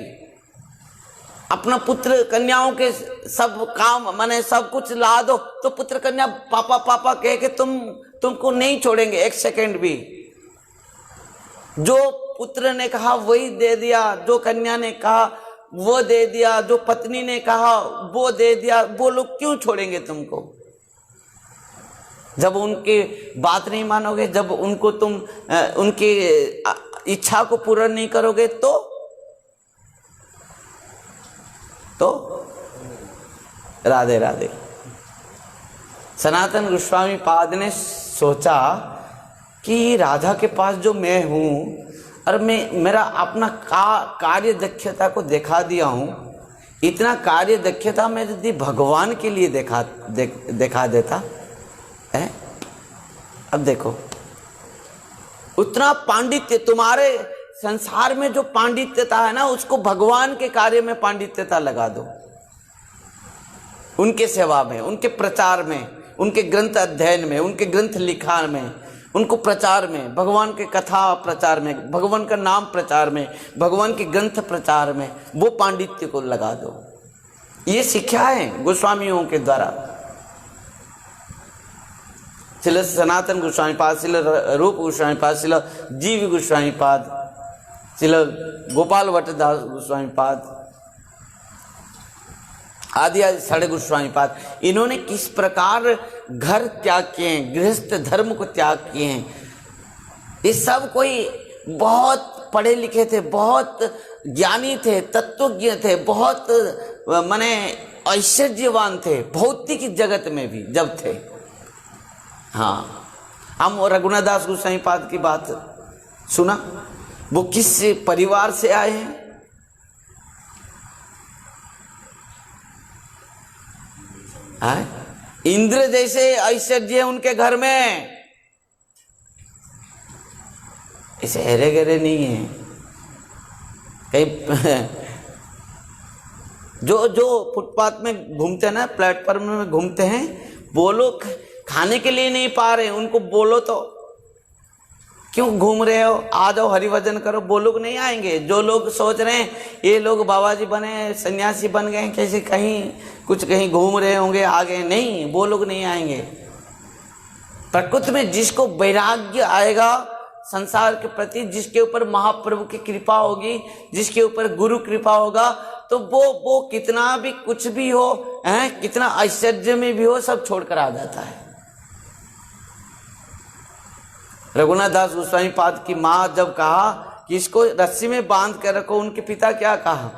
अपना पुत्र कन्याओं के सब काम माने सब कुछ ला दो तो पुत्र कन्या पापा पापा कह के तुमको नहीं छोड़ेंगे एक सेकंड भी। जो पुत्र ने कहा वही दे दिया, जो कन्या ने कहा वो दे दिया, जो पत्नी ने कहा वो दे दिया। वो लोग क्यों छोड़ेंगे तुमको? जब उनकी बात नहीं मानोगे, जब उनको तुम उनकी इच्छा को पूर्ण नहीं करोगे तो राधे राधे। सनातन गोस्वामी पाद ने सोचा कि राजा के पास जो मैं हूं और मैं मेरा अपना कार्य दक्षता को दिखा दिया हूं, इतना कार्य दक्षता मैं यदि भगवान के लिए दिखा देता है। अब देखो, उतना पांडित्य, तुम्हारे संसार में जो पांडित्यता है ना, उसको भगवान के कार्य में पांडित्यता लगा दो, उनके सेवा में, उनके प्रचार में, उनके ग्रंथ अध्ययन में, उनके ग्रंथ लिखान में, उनको प्रचार में, भगवान के कथा प्रचार में, भगवान का नाम प्रचार में, भगवान के ग्रंथ प्रचार में, वो पांडित्य को लगा दो। ये शिक्षा है गोस्वामियों के द्वारा। श्रील सनातन गोस्वामी पाद, श्रील रूप गोस्वामी पाद, श्रील जीव गोस्वामी पाद, श्रील गोपाल भट्टदास गोस्वामी पाद आदि साढ़े गोस्वामी पाद, इन्होंने किस प्रकार घर त्याग किए हैं, गृहस्थ धर्म को त्याग किए हैं। ये सब कोई बहुत पढ़े लिखे थे, बहुत ज्ञानी थे, तत्वज्ञ थे, बहुत माने ऐश्वर्यवान थे, भौतिक जगत में भी जब थे। हाँ, हम रघुनाथ दास गोस्वामी पाद की बात सुना, वो किस परिवार से आए हैं। इंद्र जैसे ऐश्वर्य उनके घर में, ऐसे हेरे गहरे नहीं है कहीं। जो फुटपाथ में घूमते हैं ना, प्लेटफॉर्म में घूमते हैं, वो लोग खाने के लिए नहीं पा रहे, उनको बोलो तो क्यों घूम रहे हो, आ जाओ हरिभजन करो, वो लोग नहीं आएंगे। जो लोग सोच रहे हैं ये लोग बाबा जी बने, सन्यासी बन गए, कैसे कहीं घूम रहे होंगे आगे, नहीं, वो लोग नहीं आएंगे। प्रकृति में जिसको वैराग्य आएगा संसार के प्रति, जिसके ऊपर महाप्रभु की कृपा होगी, जिसके ऊपर गुरु कृपा होगा, तो वो कितना भी कुछ भी हो, कितना ऐश्वर्य में भी हो, सब छोड़कर आ जाता है। रघुनाथ दास गोस्वामी पाद की माँ जब कहा कि इसको रस्सी में बांध कर रखो, उनके पिता क्या कहा,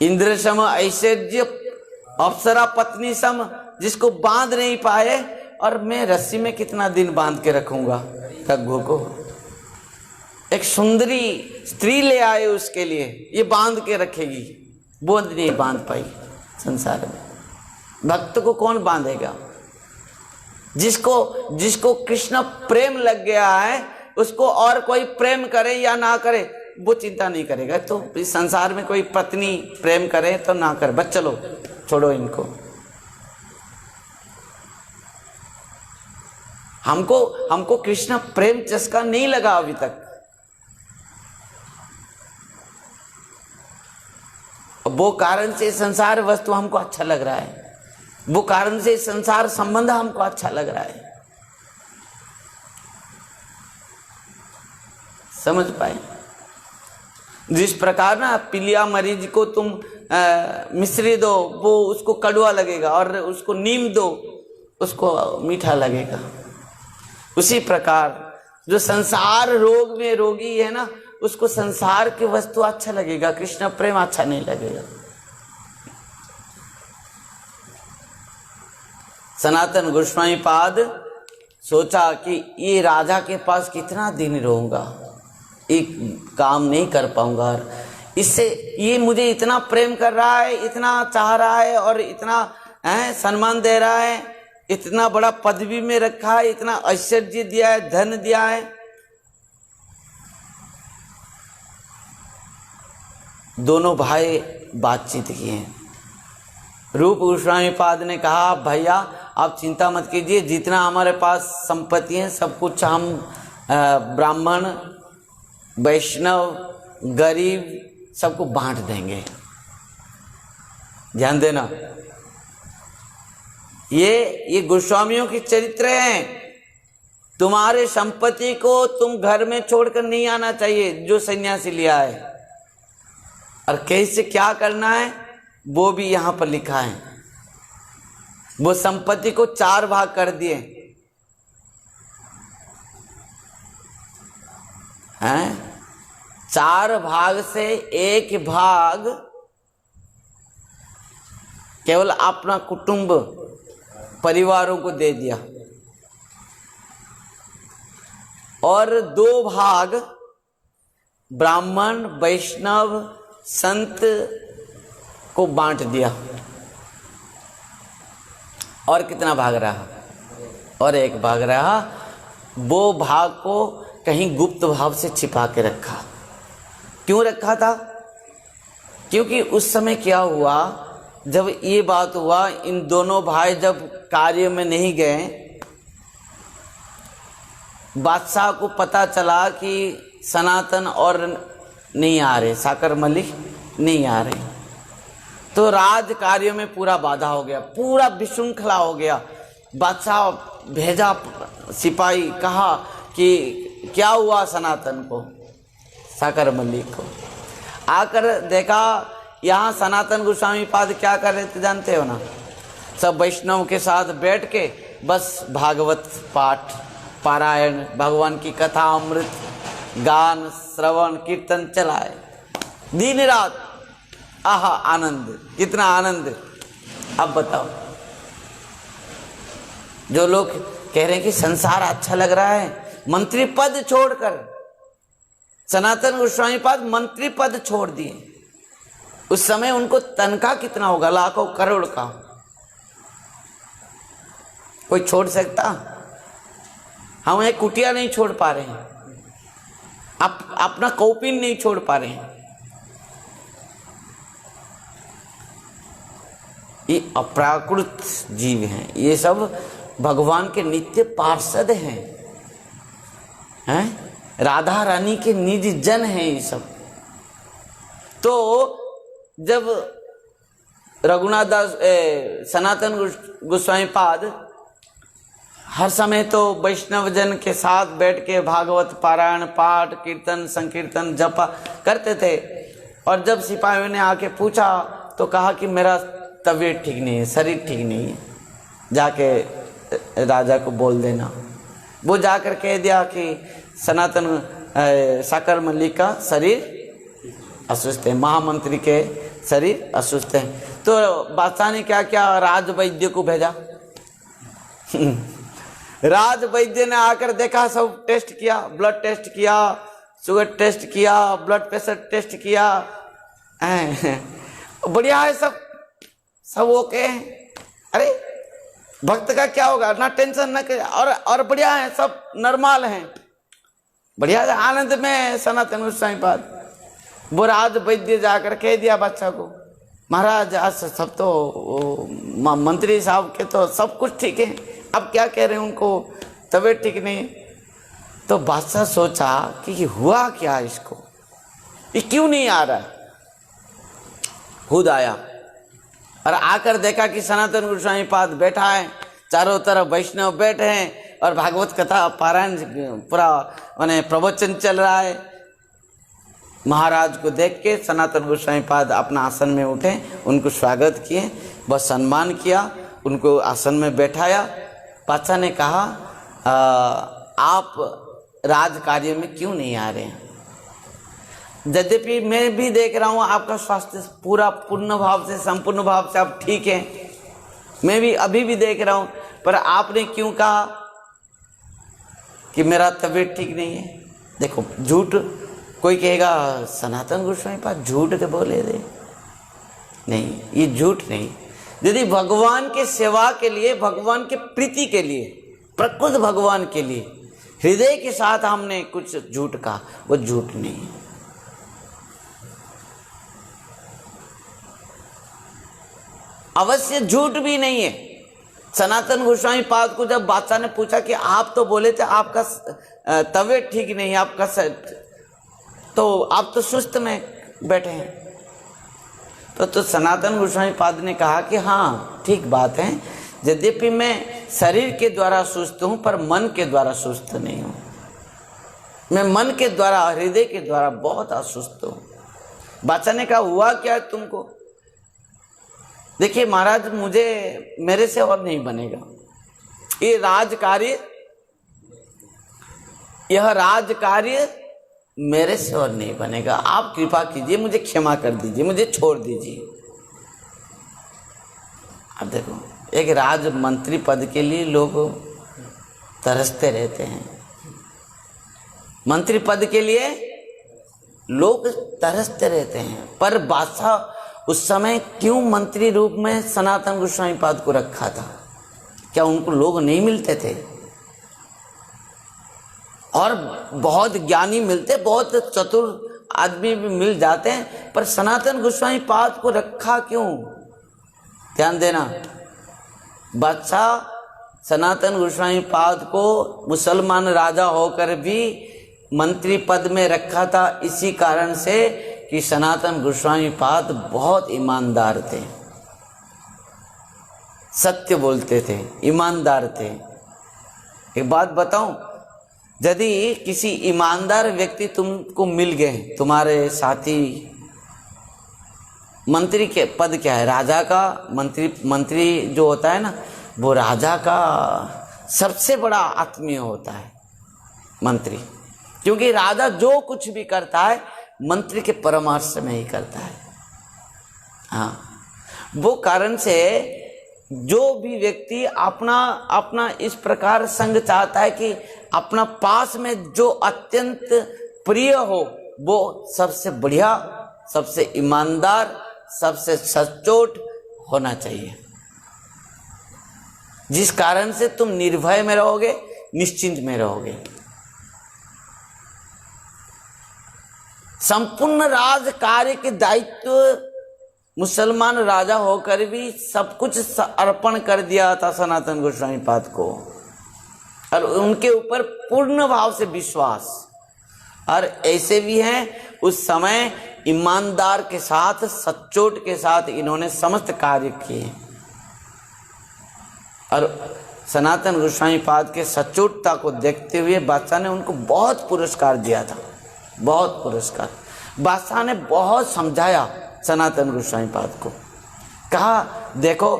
इंद्र सम ऐश्वर्य अप्सरा पत्नी सम, जिसको बांध नहीं पाए, और मैं रस्सी में कितना दिन बांध के रखूंगा कग्गू को। एक सुंदरी स्त्री ले आए उसके लिए, ये बांध के रखेगी, वो नहीं बांध पाई। संसार में भक्त को कौन बांधेगा? जिसको कृष्ण प्रेम लग गया है, उसको और कोई प्रेम करे या ना करे वो चिंता नहीं करेगा। तो इस संसार में कोई पत्नी प्रेम करे तो ना करे, बस चलो छोड़ो इनको। हमको कृष्ण प्रेम चस्का नहीं लगा अभी तक। वो कारण से संसार वस्तु हमको अच्छा लग रहा है, वो कारण से संसार संबंध हमको अच्छा लग रहा है। समझ पाए? जिस प्रकार ना पीलिया मरीज को तुम मिश्री दो, वो उसको कड़वा लगेगा, और उसको नीम दो, उसको मीठा लगेगा। उसी प्रकार जो संसार रोग में रोगी है ना, उसको संसार की वस्तु अच्छा लगेगा, कृष्ण प्रेम अच्छा नहीं लगेगा। सनातन गोस्वामी पाद सोचा कि ये राजा के पास कितना दिन रहूंगा, एक काम नहीं कर पाऊंगा, इससे ये मुझे इतना प्रेम कर रहा है, इतना चाह रहा है, और इतना सम्मान दे रहा है, इतना बड़ा पदवी में रखा है, इतना ऐश्वर्य दिया है, धन दिया है। दोनों भाई बातचीत किए। रूप गोस्वामी पाद ने कहा, भैया आप चिंता मत कीजिए, जितना हमारे पास संपत्ति है सब कुछ हम ब्राह्मण, वैष्णव, गरीब सबको बांट देंगे। ध्यान देना, ये गोस्वामियों की चरित्र है। तुम्हारे संपत्ति को तुम घर में छोड़कर नहीं आना चाहिए, जो सन्यासी लिया है, और कैसे क्या करना है वो भी यहां पर लिखा है। वो संपत्ति को 4 भाग कर दिए हैं। 4 भाग से 1 भाग केवल अपना कुटुंब परिवारों को दे दिया, और 2 भाग ब्राह्मण, वैष्णव, संत को बांट दिया और कितना भाग रहा, और एक भाग रहा। वो भाग को कहीं गुप्त भाव से छिपा के रखा। क्यों रखा था? क्योंकि उस समय क्या हुआ, जब ये बात हुआ, इन दोनों भाई जब कार्य में नहीं गए, बादशाह को पता चला कि सनातन और नहीं आ रहे, साकर मलिक नहीं आ रहे, तो राज कार्य में पूरा बाधा हो गया, पूरा विशृंखला हो गया। बादशाह भेजा सिपाही, कहा कि क्या हुआ सनातन को, साकर मलिक को। आकर देखा यहाँ सनातन गोस्वामी पाद क्या कर रहे थे जानते हो ना? सब वैष्णव के साथ बैठ के बस भागवत पाठ, पारायण, भगवान की कथा, अमृत, गान, श्रवण, कीर्तन चलाए दिन रात। आहा आनंद, कितना आनंद। अब बताओ, जो लोग कह रहे हैं कि संसार अच्छा लग रहा है, मंत्री पद छोड़कर, सनातन गोस्वामी पाद मंत्री पद छोड़ दिए। उस समय उनको तनख्वाह कितना होगा? लाखों करोड़ का। कोई छोड़ सकता? हम एक कुटिया नहीं छोड़ पा रहे हैं, अपना कौपीन नहीं छोड़ पा रहे हैं। ये अप्राकृत जीव हैं, ये सब भगवान के नित्य पार्षद हैं, राधा रानी के निज जन हैं ये सब। तो जब रघुनाथ दास सनातन गोस्वामी पाद हर समय तो वैष्णव जन के साथ बैठ के भागवत पारायण, पाठ, कीर्तन, संकीर्तन, जपा करते थे। और जब सिपाहियों ने आके पूछा तो कहा कि मेरा तबीयत ठीक नहीं है, शरीर ठीक नहीं है, जाके राजा को बोल देना। वो जाकर कह दिया कि सनातन साकर मलिक का शरीर अस्वस्थ है, महामंत्री के शरीर अस्वस्थ है। तो बादशाह ने क्या किया? राज वैद्य को भेजा। राज वैद्य ने आकर देखा, सब टेस्ट किया, ब्लड टेस्ट किया, शुगर टेस्ट किया, ब्लड प्रेशर टेस्ट किया, बढ़िया है, सब ओके है। अरे भक्त का क्या होगा, ना टेंशन न कर, और बढ़िया है, सब नॉर्मल हैं, बढ़िया आनंद में है सनातन गोस्वामी पाद। वो राज वैद्य जाकर कह दिया बादशाह को, महाराज आज सब तो मंत्री साहब के तो सब कुछ ठीक है, अब क्या कह रहे हैं, उनको तबीयत ठीक नहीं। तो बादशाह सोचा कि हुआ क्या इसको, ये क्यों नहीं आ रहा है। खुद आया और आकर देखा कि सनातन गोस्वामी पाद बैठा है, चारों तरफ वैष्णव बैठे हैं और भागवत कथा पारायण पूरा माने प्रवचन चल रहा है। महाराज को देख के सनातन गोस्वामी पाद अपना आसन में उठे, उनको स्वागत किए, बस सम्मान किया, उनको आसन में बैठाया। बादशाह ने कहा आप राज कार्य में क्यों नहीं आ रहे हैं? यद्यपि मैं भी देख रहा हूँ आपका स्वास्थ्य पूरा पूर्ण भाव से, संपूर्ण भाव से आप ठीक हैं, मैं भी अभी भी देख रहा हूँ, पर आपने क्यों कहा कि मेरा तबीयत ठीक नहीं है? देखो झूठ, कोई कहेगा सनातन गोस्वामी पाद झूठ के बोले दे, नहीं, ये झूठ नहीं। यदि भगवान के सेवा के लिए, भगवान के प्रीति के लिए, प्रकृत भगवान के लिए हृदय के साथ हमने कुछ झूठ कहा, वो झूठ नहीं है। अवश्य झूठ भी नहीं है। सनातन गोस्वामी पाद को जब बादशाह ने पूछा कि आप तो बोले थे आपका तबीयत ठीक नहीं है, आपका तो आप तो सुस्त में बैठे हैं, तो सनातन गोस्वामी पाद ने कहा कि हाँ ठीक बात है, यद्यपि मैं शरीर के द्वारा सुस्त हूँ पर मन के द्वारा सुस्त नहीं हूँ, मैं मन के द्वारा, हृदय के द्वारा बहुत असुस्त हूँ। बादशाह ने कहा हुआ क्या तुमको? देखिए महाराज, मुझे मेरे से और नहीं बनेगा, ये राज कार्य मेरे से और नहीं बनेगा, आप कृपा कीजिए, मुझे क्षमा कर दीजिए, मुझे छोड़ दीजिए। अब देखो, एक राज मंत्री पद के लिए लोग तरसते रहते हैं, मंत्री पद के लिए लोग तरसते रहते हैं, पर बादशाह उस समय क्यों मंत्री रूप में सनातन गोस्वामी पाद को रखा था? क्या उनको लोग नहीं मिलते थे? और बहुत ज्ञानी मिलते, बहुत चतुर आदमी भी मिल जाते हैं, पर सनातन गोस्वामी पाद को रखा क्यों? ध्यान देना, बादशाह सनातन गोस्वामी पाद को मुसलमान राजा होकर भी मंत्री पद में रखा था, इसी कारण से कि सनातन गोस्वामी पाद बहुत ईमानदार थे, सत्य बोलते थे, ईमानदार थे। एक बात बताऊं, यदि किसी ईमानदार व्यक्ति तुमको मिल गए, तुम्हारे साथी, मंत्री के पद क्या है? राजा का मंत्री जो होता है ना, वो राजा का सबसे बड़ा आत्मीय होता है मंत्री, क्योंकि राजा जो कुछ भी करता है मंत्री के परामर्श में ही करता है। हाँ, वो कारण से जो भी व्यक्ति अपना इस प्रकार संग चाहता है कि अपना पास में जो अत्यंत प्रिय हो, वो सबसे बढ़िया, सबसे ईमानदार, सबसे सचोट होना चाहिए, जिस कारण से तुम निर्भय में रहोगे, निश्चिंत में रहोगे। संपूर्ण राज कार्य के दायित्व मुसलमान राजा होकर भी सब कुछ अर्पण कर दिया था सनातन गोस्वामी पाद को, और उनके ऊपर पूर्ण भाव से विश्वास। और ऐसे भी हैं, उस समय ईमानदार के साथ, सच्चोट के साथ इन्होंने समस्त कार्य किए, और सनातन गोस्वामी पाद के सच्चोटता को देखते हुए बादशाह ने उनको बहुत पुरस्कार दिया था, बहुत पुरस्कार। बादशाह ने बहुत समझाया सनातन गोस्वामी पाद को, कहा देखो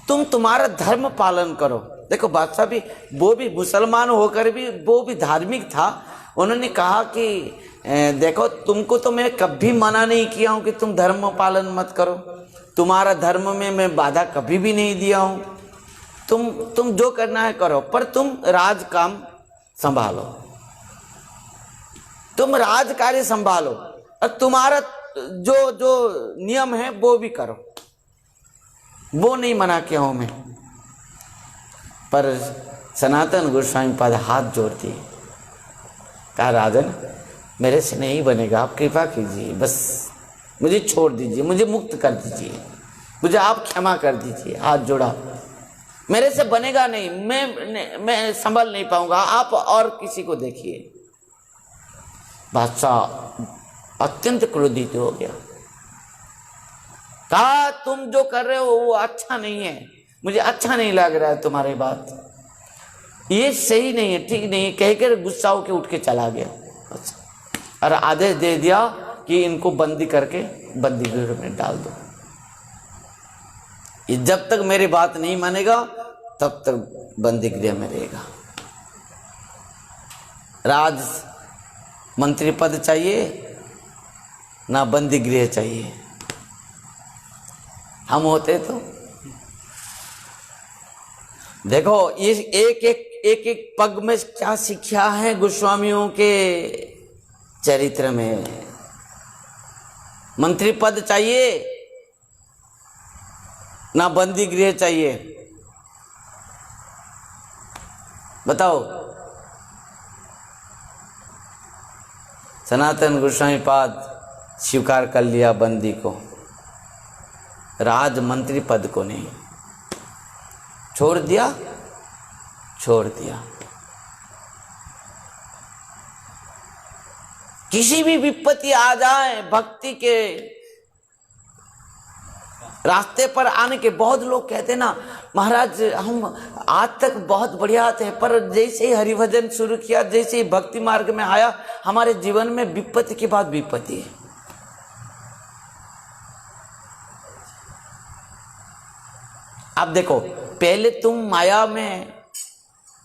तुम्हारा धर्म पालन करो। देखो बादशाह भी, वो भी मुसलमान होकर भी वो भी धार्मिक था। उन्होंने कहा कि देखो तुमको तो मैं कभी मना नहीं किया हूं कि तुम धर्म पालन मत करो, तुम्हारा धर्म में मैं बाधा कभी भी नहीं दिया हूं, तुम जो करना है करो, पर तुम राज काम संभालो, तुम राज कार्य संभालो, और तुम्हारा जो नियम है वो भी करो, वो नहीं मना किया हूं मैं। पर सनातन गोस्वामी पाद हाथ जोड़ दिए, कहा राजन मेरे से नहीं बनेगा, आप कृपा कीजिए, बस मुझे छोड़ दीजिए, मुझे मुक्त कर दीजिए, मुझे आप क्षमा कर दीजिए। हाथ जोड़ा, मेरे से बनेगा नहीं, मैं संभल नहीं पाऊंगा, आप और किसी को देखिए। बादशाह अत्यंत क्रोधित हो गया, कहा तुम जो कर रहे हो वो अच्छा नहीं है, मुझे अच्छा नहीं लग रहा है तुम्हारी बात, ये सही नहीं है, ठीक नहीं है, कहकर गुस्सा होकर उठ के चला गया। और आदेश दे दिया कि इनको बंदी करके बंदी गृह में डाल दो, ये जब तक मेरी बात नहीं मानेगा तब तक बंदी गृह में रहेगा। राज मंत्री पद चाहिए ना बंदी गृह चाहिए। हम होते तो देखो ये एक पग में क्या शिक्षा है गोस्वामियों के चरित्र में। मंत्री पद चाहिए ना बंदी गृह चाहिए, बताओ। सनातन गोस्वामी पाद स्वीकार कर लिया बंदी को, राज मंत्री पद को नहीं, छोड़ दिया। किसी भी विपत्ति आ जाए, भक्ति के रास्ते पर आने के, बहुत लोग कहते ना महाराज हम आज तक बहुत बढ़िया थे, पर जैसे ही हरिभजन शुरू किया, जैसे ही भक्ति मार्ग में आया, हमारे जीवन में विपत्ति के बाद विपत्ति है। आप देखो, पहले तुम माया में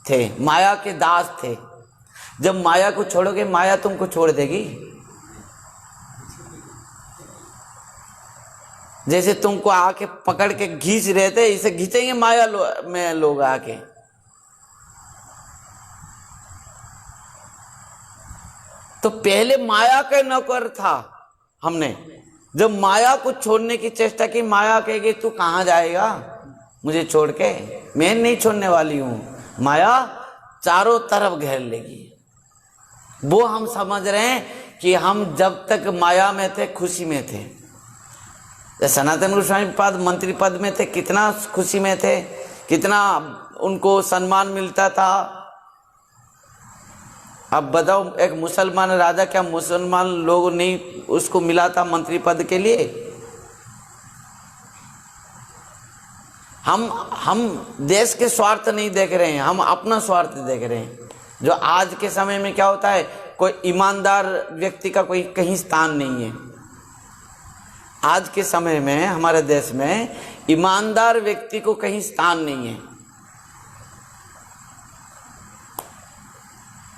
थे, माया के दास थे, जब माया को छोड़ोगे माया तुमको छोड़ देगी। जैसे तुमको आके पकड़ के खींच रहे थे, इसे खींचेंगे माया में लोग आके। तो पहले माया का नौकर था हमने, जब माया को छोड़ने की चेष्टा की, माया कहेगी तू कहाँ जाएगा मुझे छोड़ के, मैं नहीं छोड़ने वाली हूं। माया चारों तरफ घेर लेगी। वो हम समझ रहे हैं कि हम जब तक माया में थे खुशी में थे। सनातन गोस्वामी पाद मंत्री पद में थे, कितना खुशी में थे, कितना उनको सम्मान मिलता था। अब बताओ, एक मुसलमान राजा, क्या मुसलमान लोग नहीं उसको मिला था मंत्री पद के लिए? हम देश के स्वार्थ नहीं देख रहे हैं, हम अपना स्वार्थ देख रहे हैं। जो आज के समय में क्या होता है, कोई ईमानदार व्यक्ति का कोई कहीं स्थान नहीं है। आज के समय में हमारे देश में ईमानदार व्यक्ति को कहीं स्थान नहीं है,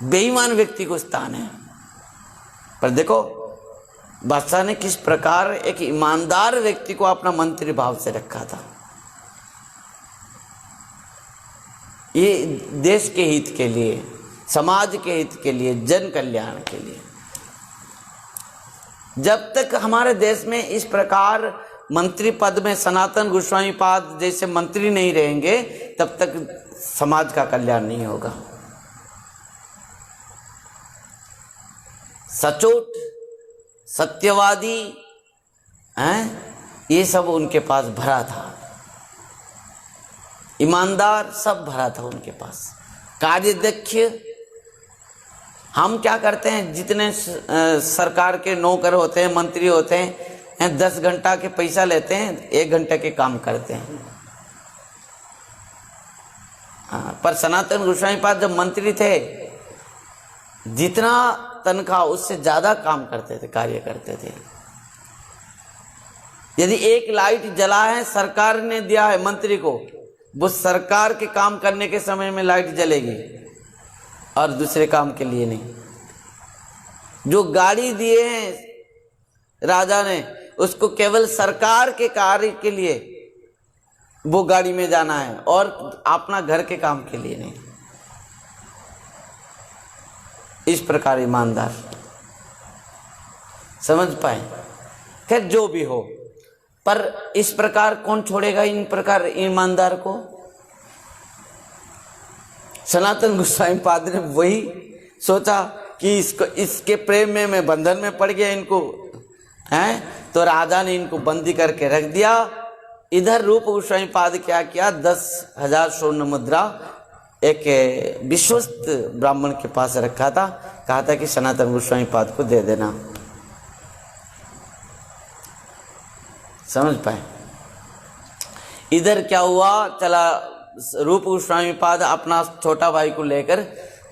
बेईमान व्यक्ति को स्थान है। पर देखो बादशाह ने किस प्रकार एक ईमानदार व्यक्ति को अपना मंत्री भाव से रखा था। ये देश के हित के लिए, समाज के हित के लिए, जन कल्याण के लिए। जब तक हमारे देश में इस प्रकार मंत्री पद में सनातन गोस्वामी पाद जैसे मंत्री नहीं रहेंगे, तब तक समाज का कल्याण नहीं होगा। सचोट, सत्यवादी हैं, ये सब उनके पास भरा था। ईमानदार सब भरा था उनके पास। कार्यदक्ष, हम क्या करते हैं, जितने सरकार के नौकर होते हैं, मंत्री होते हैं, 10 घंटा के पैसा लेते हैं, 1 घंटे के काम करते हैं। हाँ, पर सनातन गोस्वामी पाद जब मंत्री थे, जितना तनख्वाह उससे ज्यादा काम करते थे, कार्य करते थे। यदि एक लाइट जला है, सरकार ने दिया है मंत्री को, वो सरकार के काम करने के समय में लाइट जलेगी और दूसरे काम के लिए नहीं। जो गाड़ी दिए हैं राजा ने, उसको केवल सरकार के कार्य के लिए वो गाड़ी में जाना है और अपना घर के काम के लिए नहीं। इस प्रकार ईमानदार, समझ पाए? खैर जो भी हो, पर इस प्रकार कौन छोड़ेगा इन प्रकार ईमानदार को? सनातन गोस्वामी पाद ने वही सोचा कि इसके प्रेम में मैं बंधन में पड़ गया, इनको हैं, तो राजा ने इनको बंदी करके रख दिया। इधर रूप गोस्वामी पाद क्या किया, 10,000 स्वर्ण मुद्रा एक विश्वस्त ब्राह्मण के पास रखा था, कहा था कि सनातन गोस्वामी पाद को दे देना। समझ पाए? इधर क्या हुआ, चला रूप गोस्वामी पाद अपना छोटा भाई को लेकर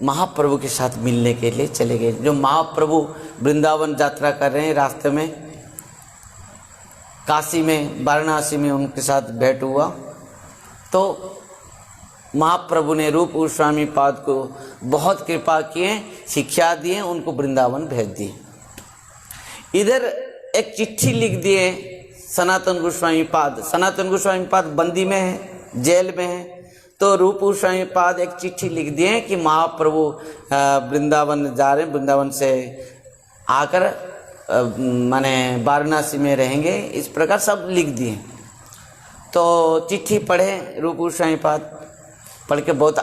महाप्रभु के साथ मिलने के लिए चले गए। जो महाप्रभु वृंदावन यात्रा कर रहे हैं, रास्ते में काशी में, वाराणसी में उनके साथ भेंट हुआ, तो महाप्रभु ने रूप गोस्वामी पाद को बहुत कृपा किए, शिक्षा दिए, उनको वृंदावन भेज दिए। इधर एक चिट्ठी लिख दिए सनातन गोस्वामी पाद। सनातन गोस्वामी पाद बंदी में है, जेल में है, तो रूप गोस्वामी पाद एक चिट्ठी लिख दिए कि महाप्रभु वृंदावन जा रहे हैं, वृंदावन से आकर माने वाराणसी में रहेंगे, इस प्रकार सब लिख दिए। तो चिट्ठी पढ़े रूप गोस्वामी पाद, पढ़ के बहुत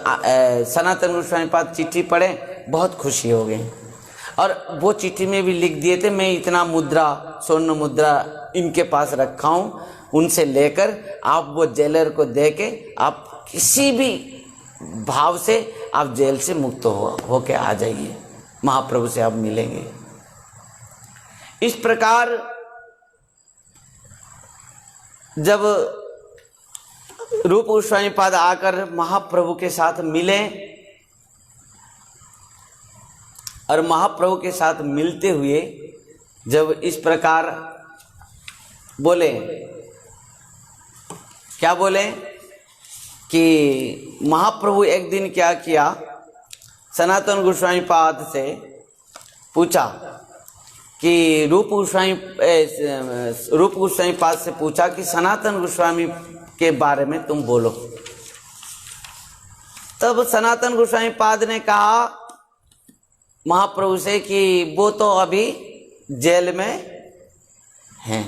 सनातन गोस्वामी पाद चिट्ठी पढ़े, बहुत खुशी हो गई। और वो चिट्ठी में भी लिख दिए थे, मैं इतना मुद्रा, स्वर्ण मुद्रा इनके पास रखा हूँ, उनसे लेकर आप वो जेलर को दे के आप किसी भी भाव से आप जेल से मुक्त होके आ जाइए, महाप्रभु से आप मिलेंगे। इस प्रकार जब रूप गोस्वामी पाद आकर महाप्रभु के साथ मिले और महाप्रभु के साथ मिलते हुए जब इस प्रकार बोले, क्या बोले कि महाप्रभु एक दिन क्या किया, सनातन गोस्वामी पाद से पूछा कि रूप गोस्वामी पाद से पूछा कि सनातन गोस्वामी के बारे में तुम बोलो। तब सनातन गोस्वामी पाद ने कहा महाप्रभु से कि वो तो अभी जेल में हैं।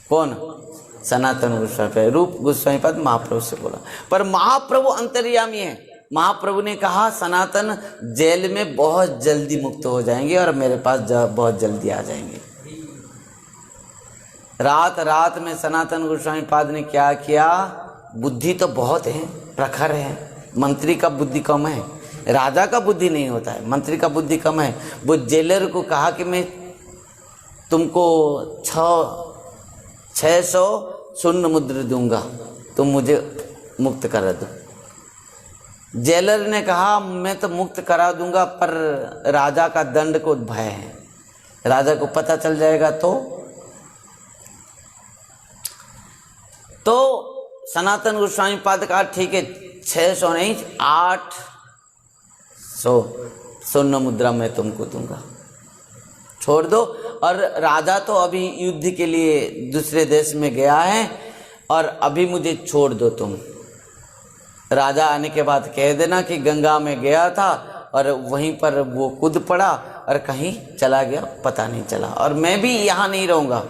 कौन? सनातन गोस्वामी। रूप गोस्वामी पाद महाप्रभु से बोला, पर महाप्रभु अंतर्यामी है। महाप्रभु ने कहा सनातन जेल में बहुत जल्दी मुक्त हो जाएंगे और मेरे पास बहुत जल्दी आ जाएंगे। रात रात में सनातन गोस्वामी पाद ने क्या किया? बुद्धि तो बहुत है, प्रखर है। मंत्री का बुद्धि कम है, राजा का बुद्धि नहीं होता है, मंत्री का बुद्धि कम है। वो जेलर को कहा कि मैं तुमको 600 स्वर्ण मुद्रा दूंगा, तुम मुझे मुक्त करा दो। जेलर ने कहा मैं तो मुक्त करा दूंगा, पर राजा का दंड को भय है, राजा को पता चल जाएगा तो सनातन गोस्वामी पाद कहा ठीक है, 600 नहीं 800 स्वर्ण मुद्रा मैं तुमको दूंगा, छोड़ दो। और राजा तो अभी युद्ध के लिए दूसरे देश में गया है और अभी मुझे छोड़ दो तुम। राजा आने के बाद कह देना कि गंगा में गया था और वहीं पर वो कूद पड़ा और कहीं चला गया, पता नहीं चला। और मैं भी यहाँ नहीं रहूँगा,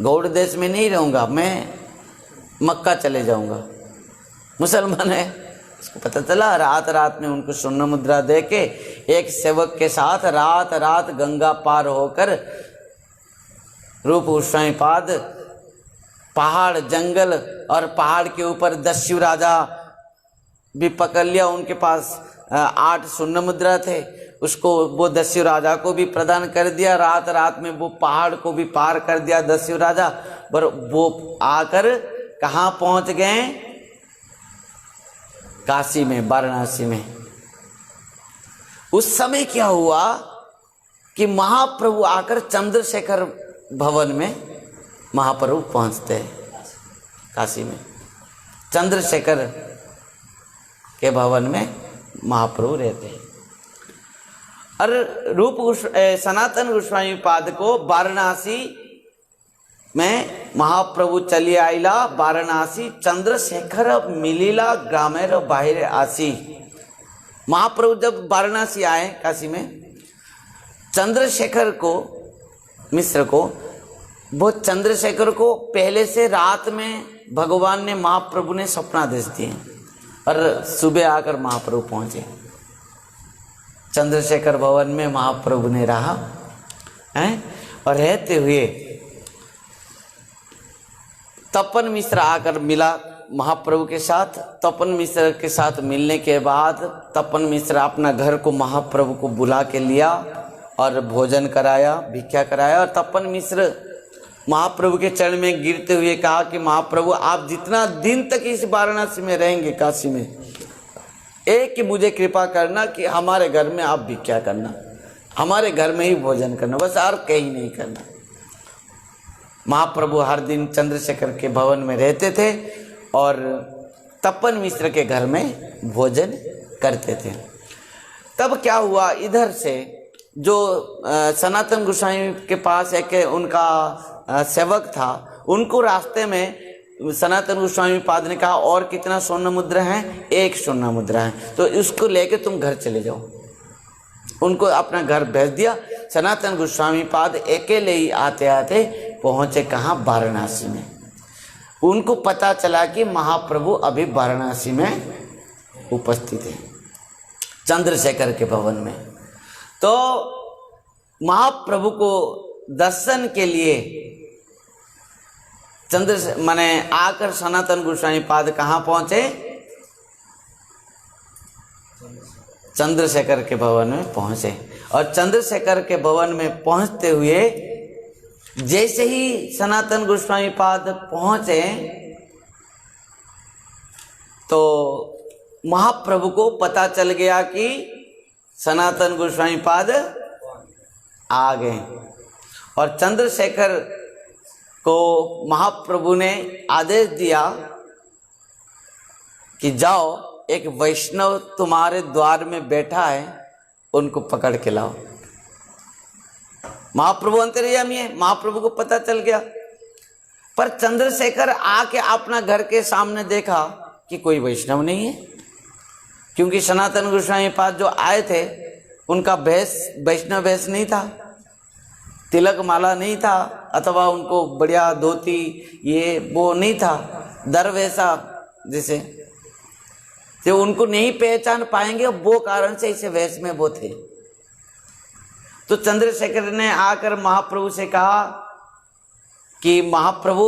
गौड़ देश में नहीं रहूँगा, मैं मक्का चले जाऊँगा। मुसलमान है, उसको पता चला। रात रात में उनको स्वर्ण मुद्रा दे के एक सेवक के साथ रात रात गंगा पार होकर रूप गोस्वामी पाद पहाड़, जंगल और पहाड़ के ऊपर दस्यु राजा भी पकड़ लिया। उनके पास 8 स्वर्ण मुद्रा थे, उसको वो दस्यु राजा को भी प्रदान कर दिया। रात रात में वो पहाड़ को भी पार कर दिया दस्यु राजा। पर वो आकर कहाँ पहुँच गए? काशी में, वाराणसी में। उस समय क्या हुआ कि महाप्रभु आकर चंद्रशेखर भवन में महाप्रभु पहुंचते हैं काशी में। चंद्रशेखर के भवन में महाप्रभु रहते हैं। और सनातन गोस्वामी पाद को वाराणसी में महाप्रभु चलिए आइला। वाराणसी चंद्रशेखर मिलिला ग्रामेर बाहिर आसी। महाप्रभु जब वाराणसी आए काशी में, चंद्रशेखर को, मिश्र को, वो चंद्रशेखर को पहले से रात में भगवान ने, महाप्रभु ने स्वप्नादेश दिए और सुबह आकर महाप्रभु पहुंचे। चंद्रशेखर भवन में महाप्रभु ने रहा हैं और रहते हुए तपन मिश्र आकर मिला महाप्रभु के साथ। तपन मिश्र के साथ मिलने के बाद तपन मिश्र अपना घर को महाप्रभु को बुला के लिया और भोजन कराया, भिक्षा कराया। और तपन मिश्र महाप्रभु के चरण में गिरते हुए कहा कि महाप्रभु आप जितना दिन तक इस वाराणसी में रहेंगे, काशी में, एक कि मुझे कृपा करना कि हमारे घर में आप भिक्षा करना, हमारे घर में ही भोजन करना, बस और कहीं नहीं करना। महाप्रभु हर दिन चंद्रशेखर के भवन में रहते थे और तपन मिश्र के घर में भोजन करते थे। तब क्या हुआ, इधर से जो सनातन गोस्वामी के पास एक उनका सेवक था, उनको रास्ते में सनातन गोस्वामी पाद ने कहा और कितना स्वर्ण मुद्रा है? 1 स्वर्ण मुद्रा है, तो इसको लेके तुम घर चले जाओ। उनको अपना घर भेज दिया। सनातन गोस्वामी पाद अकेले ही आते आते पहुंचे कहाँ? वाराणसी में। उनको पता चला कि महाप्रभु अभी वाराणसी में उपस्थित हैं, चंद्रशेखर के भवन में। तो महाप्रभु को दर्शन के लिए माने आकर सनातन गोस्वामी पाद कहाँ पहुंचे? चंद्रशेखर के भवन में पहुंचे। और चंद्रशेखर के भवन में पहुंचते हुए जैसे ही सनातन गोस्वामी पाद पहुंचे तो महाप्रभु को पता चल गया कि सनातन गोस्वामी पाद आ गए। और चंद्रशेखर को महाप्रभु ने आदेश दिया कि जाओ, एक वैष्णव तुम्हारे द्वार में बैठा है, उनको पकड़ के लाओ। महाप्रभु अंतर्यामी है, महाप्रभु को पता चल गया। पर चंद्रशेखर आके अपना घर के सामने देखा कि कोई वैष्णव नहीं है, क्योंकि सनातन गोस्वामी पाद जो आए थे उनका भेष वैष्णव भेष नहीं था। तिलक माला नहीं था, अथवा उनको बढ़िया धोती ये वो नहीं था, दरवेशा जिसे, जो उनको नहीं पहचान पाएंगे, वो कारण से इसे वेश में वो थे। तो चंद्रशेखर ने आकर महाप्रभु से कहा कि महाप्रभु,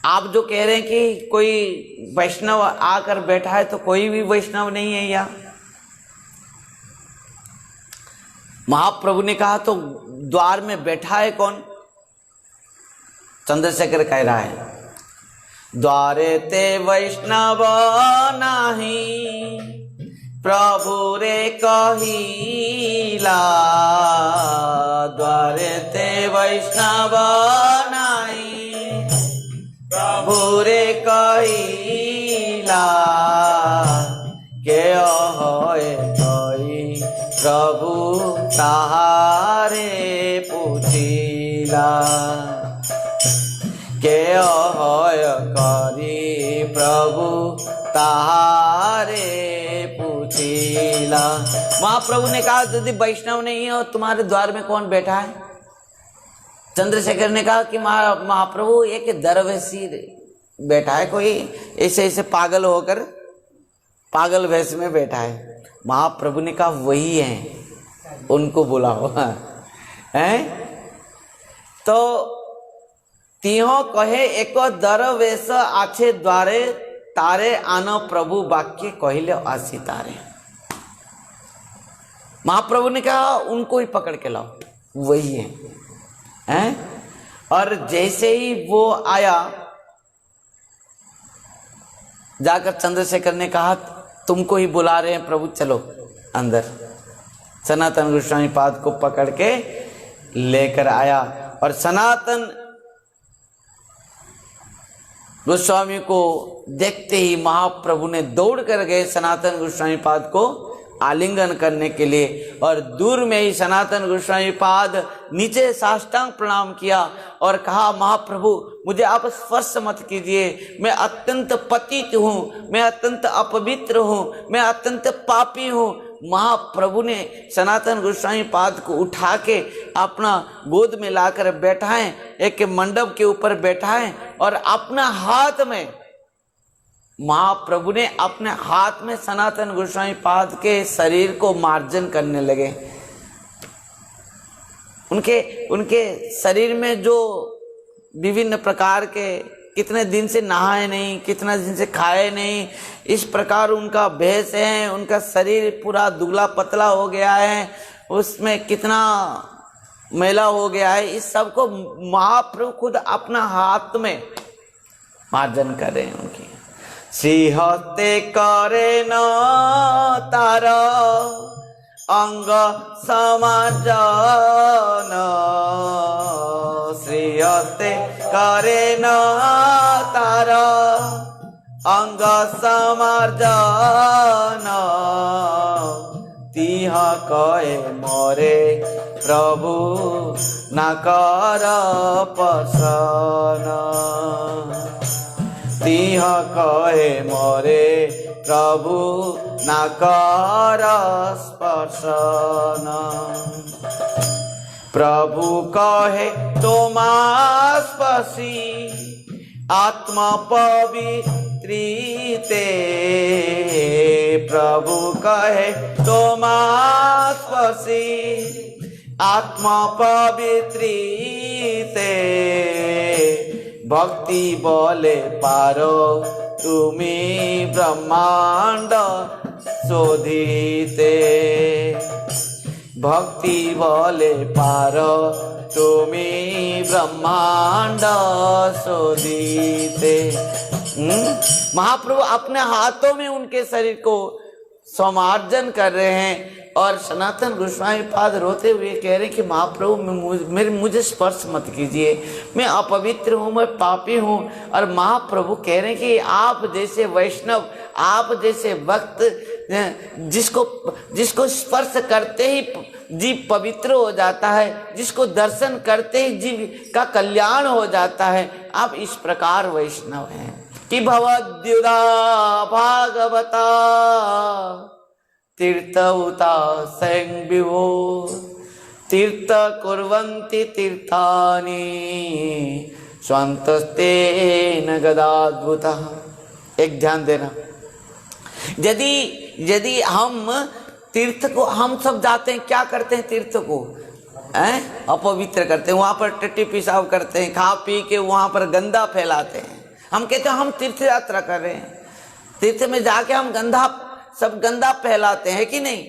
आप जो कह रहे हैं कि कोई वैष्णव आकर बैठा है, तो कोई भी वैष्णव नहीं है यहाँ। महाप्रभु ने कहा तो द्वार में बैठा है कौन? चंद्रशेखर कह रहा है, द्वारे ते वैष्णव नाही, प्रभु रे कहिला। द्वारे ते वैष्णव नाही, प्रभु रे कहिला। के होए कही प्रभु ताहारे पूछिला। के होय करी प्रभु ताहारे पूछिला। महाप्रभु ने कहा यदि वैष्णव नहीं है और तुम्हारे द्वार में कौन बैठा है? चंद्रशेखर ने कहा कि महाप्रभु एक दरवेशी बैठा है, कोई ऐसे ऐसे पागल होकर पागल वेश में बैठा है। महाप्रभु ने कहा वही है, उनको बुलाओ। हैं? तो तिहो कहे एक दरवेश आछे द्वारे, तारे आनो प्रभु वाक्य कहिले आसी तारे। महाप्रभु ने कहा उनको ही पकड़ के लाओ, वही है। हैं? और जैसे ही वो आया, जाकर चंद्रशेखर ने कहा तुमको ही बुला रहे हैं प्रभु, चलो अंदर। सनातन गोस्वामी पाद को पकड़ के लेकर आया और सनातन गोस्वामी को देखते ही महाप्रभु ने दौड़ कर गए सनातन गोस्वामी पाद को आलिंगन करने के लिए, और दूर में ही सनातन गोस्वामी पाद नीचे साष्टांग प्रणाम किया और कहा महाप्रभु मुझे आप स्पर्श मत कीजिए, मैं अत्यंत पतित हूँ, मैं अत्यंत अपवित्र हूँ, मैं अत्यंत पापी हूँ। महाप्रभु ने सनातन गोस्वामी पाद को उठा के अपना गोद में लाकर बैठाएं, एक मंडप के ऊपर बैठाएं और अपना हाथ में, महाप्रभु ने अपने हाथ में सनातन गोस्वामी पाद के शरीर को मार्जन करने लगे। उनके शरीर में जो विभिन्न प्रकार के, कितने दिन से नहाए नहीं, कितना दिन से खाए नहीं, इस प्रकार उनका भेष है, उनका शरीर पूरा दुबला पतला हो गया है, उसमें कितना मैला हो गया है, इस सब को महाप्रभु खुद अपना हाथ में मार्जन कर रहे हैं उनकी। श्रीहस्ते करे न तार अंग समार्जन, श्रीहस्ते करे न तार अंग समार्जन, तिह कहे मोरे प्रभु न कर पसन, तिह कहे मोरे प्रभु न कर स्पर्शन। प्रभु कहे तोमा स्पर्शी आत्मा पवित्रीते, प्रभु कहे तोमा स्पर्शी आत्मा पवित्रीते, भक्ति बोले पारो तुमी ब्रह्मांड शोधिते, भक्ति बोले पारो तुमी ब्रह्मांड शोधिते। महाप्रभु अपने हाथों में उनके शरीर को समार्जन कर रहे हैं और सनातन गोस्वामी पाद रोते हुए कह रहे हैं कि महाप्रभु मुझे स्पर्श मत कीजिए, मैं अपवित्र हूँ, मैं पापी हूँ। और महाप्रभु कह रहे हैं कि आप जैसे वैष्णव, आप जैसे भक्त जिसको स्पर्श करते ही जीव पवित्र हो जाता है, जिसको दर्शन करते ही जीव का कल्याण हो जाता है, आप इस प्रकार वैष्णव हैं कि भवद्युदा भागवता तीर्थउता स्वयं विभो तीर्थ कुर्वन्ति तीर्थानि स्वान्तस्तेन गदाद्भुतः। एक ध्यान देना, यदि हम तीर्थ को, हम सब जाते हैं, क्या करते हैं, तीर्थ को अपवित्र करते हैं, वहां पर टट्टी पेशाब करते हैं, खा पी के वहां पर गंदा फैलाते हैं। हम कहते हैं हम तीर्थ यात्रा कर रहे हैं, तीर्थ में जाके हम सब गंदा फैलाते हैं कि नहीं।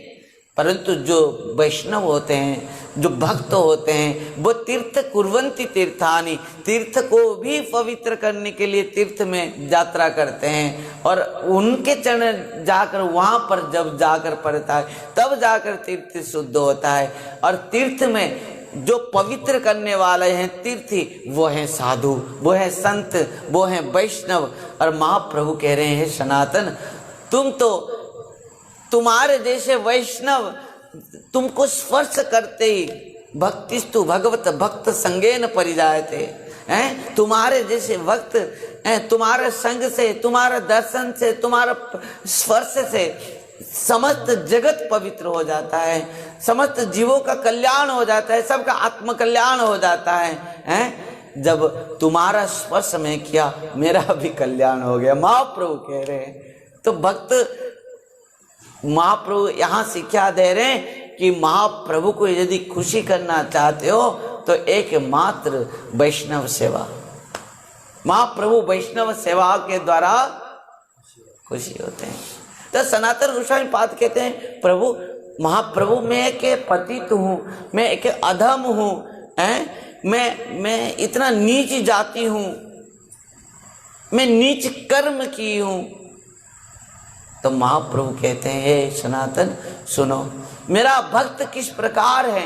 परंतु जो वैष्णव होते हैं, जो भक्त होते हैं, वो तीर्थ कुर्वन्ति तीर्थानि, तीर्थ को भी पवित्र करने के लिए तीर्थ में यात्रा करते हैं और उनके चरण जाकर वहाँ पर जब जाकर पड़ता है तब जाकर तीर्थ शुद्ध होता है। और तीर्थ में जो पवित्र करने वाले हैं तीर्थी, वो हैं साधु, वो हैं संत, वो हैं वैष्णव। और महाप्रभु कह रहे हैं सनातन, तुम्हारे जैसे वैष्णव तुमको स्पर्श करते ही भक्तिस्तु भगवत भक्त संगेन परिजायते हैं। तुम्हारे जैसे भक्त तुम्हारे संग से, तुम्हारे दर्शन से, तुम्हारा स्पर्श से समस्त जगत पवित्र हो जाता है, समस्त जीवों का कल्याण हो जाता है, सबका आत्म कल्याण हो जाता है। जब तुम्हारा स्पर्श में किया मेरा भी कल्याण हो गया, महाप्रभु कह रहे हैं। तो भक्त महाप्रभु यहाँ शिक्षा दे रहे हैं कि महाप्रभु को यदि खुशी करना चाहते हो तो एकमात्र वैष्णव सेवा, महाप्रभु वैष्णव सेवा के द्वारा खुशी होते हैं। तो सनातन गोस्वामी पाद कहते हैं, प्रभु महाप्रभु मैं एक पतित हूँ, मैं एक अधम हूँ, मैं इतना नीच जाति हूँ, मैं नीच कर्म की हूँ। तो महाप्रभु कहते हैं, हे सनातन सुनो, मेरा भक्त किस प्रकार है।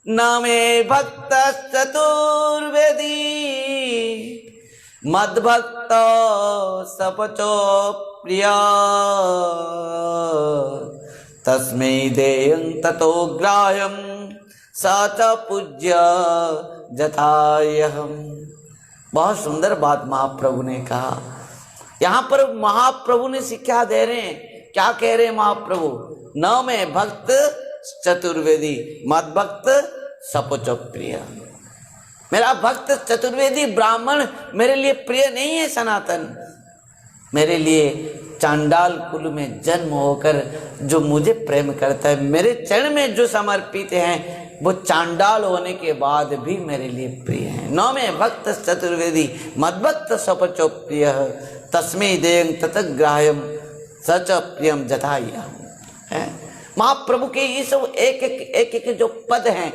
न मे भक्त चतुर्वेदी मद्भक्त सपचो प्रिया तस्मै देयं ततो ग्राह्यं स च पूज्य जथायहम्। बहुत सुंदर बात महाप्रभु ने कहा। यहाँ पर महाप्रभु ने शिक्षा दे रहे हैं, क्या कह रहे हैं महाप्रभु, न मैं भक्त चतुर्वेदी मद भक्त सपच प्रिय। मेरा भक्त चतुर्वेदी ब्राह्मण मेरे लिए प्रिय नहीं है सनातन। मेरे लिए चांडाल कुल में जन्म होकर जो मुझे प्रेम करता है, मेरे चरण में जो समर्पित हैं, वो चांडाल होने के बाद भी मेरे लिए प्रिय है। न मैं भक्त चतुर्वेदी मद्भक्त सपचो प्रिय तस्मै देयं तत ग्राह्यं सच प्रियम जथायहम्। महाप्रभु के ये सब एक जो पद हैं,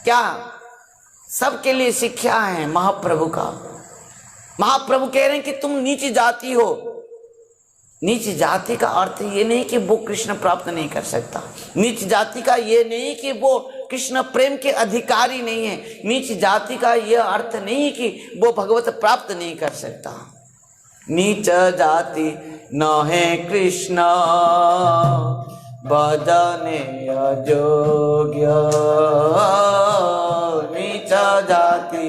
क्या सबके लिए शिक्षा है महाप्रभु का। महाप्रभु कह रहे हैं कि तुम नीच जाति हो। नीच जाति का अर्थ ये नहीं कि वो कृष्ण प्राप्त नहीं कर सकता। नीच जाति का ये नहीं कि वो कृष्ण प्रेम के अधिकारी नहीं है। नीच जाति का ये अर्थ नहीं कि वो भगवत प्राप्त नहीं कर सकता। नीच जाति न है कृष्ण भजने अयोग्य। नीच जाति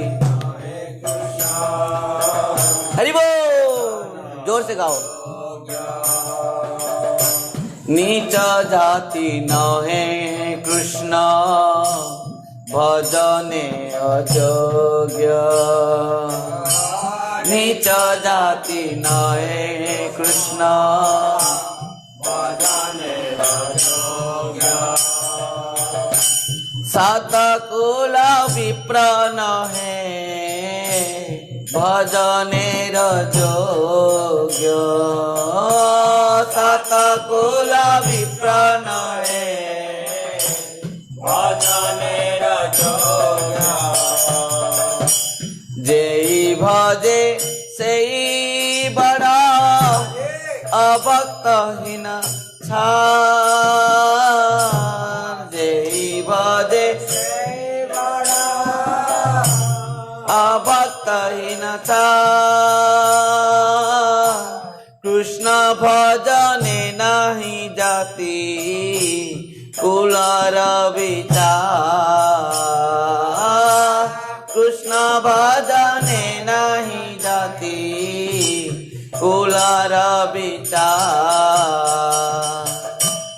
हरि बोल, जोर से गाओ। नीच जाति न है कृष्ण भजने अयोग्य। नीच जाति न है कृष्ण भजने अयोग्य। सतकुल विप्र न है भजने योग्य। सतकुल विप्र न है भजने योग्य। जेई भजे सेई बड़ा अभक्तहीन छान। जेई भजे सेई बड़ा अभक्तहीन कृष्ण भजने नहीं जाति कुलर विचार। कृष्ण भजने नहीं जाति कुलर विचार।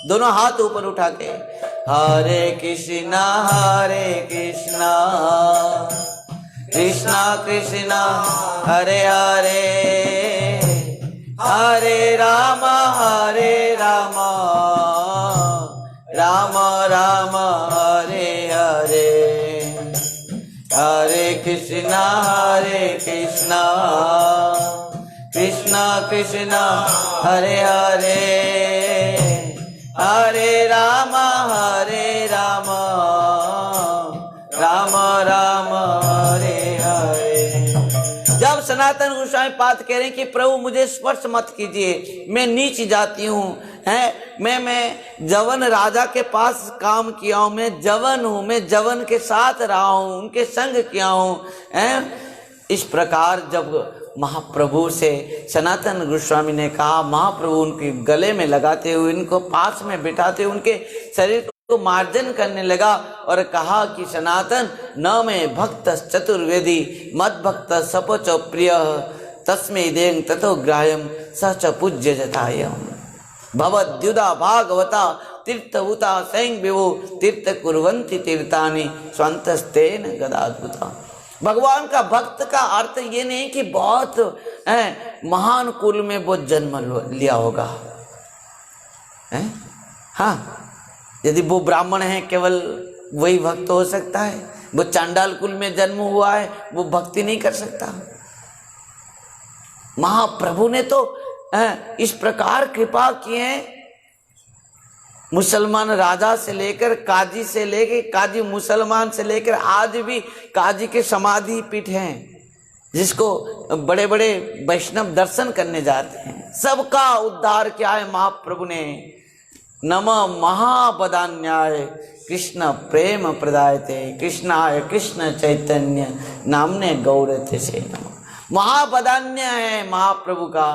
दोनों हाथ ऊपर उठा के हरे कृष्णा कृष्णा कृष्णा हरे हरे, हरे राम राम राम हरे हरे, हरे कृष्णा कृष्णा कृष्णा हरे हरे, हरे राम राम राम हरे हरे। जब सनातन गोस्वामी पाद कह रहे हैं कि प्रभु मुझे स्पर्श मत कीजिए, मैं नीच जाती हूँ, मैं जवन राजा के पास काम किया हूँ, मैं जवन हूँ, मैं जवन के साथ रहा हूँ, उनके संग किया हूँ, इस प्रकार जब महाप्रभु से सनातन गोस्वामी ने कहा, महाप्रभु उनके गले में लगाते हुए, उनको पास में बिठाते हुए उनके शरीर को मार्जन करने लगा और कहा कि सनातन न में भक्त चतुर्वेदी मद भक्त सपच प्रिय तस्मै दें ततो ग्राह्यम सच पूज्य जथायम भवद्युदा भागवता तीर्थभूता स्वयं विभो तीर्थ कुर्वन्ति तीर्थानि स्वन्तस्तेन गदाद्भुता। भगवान का भक्त का अर्थ ये नहीं कि बहुत महान कुल में वो जन्म लिया होगा, हाँ, यदि वो ब्राह्मण है केवल वही भक्त हो सकता है, वो चांडाल कुल में जन्म हुआ है वो भक्ति नहीं कर सकता। महाप्रभु ने तो इस प्रकार कृपा की है, मुसलमान राजा से लेकर काजी से लेकर, काजी मुसलमान से लेकर आज भी काजी के समाधि पीठ हैं जिसको बड़े बड़े वैष्णव दर्शन करने जाते हैं। सबका उद्धार किया है महाप्रभु ने। नमः महाबदान्याय कृष्ण प्रेम प्रदायते कृष्णाय कृष्ण चैतन्य नामने गौरते से नमः। महाबदान्य है महाप्रभु का,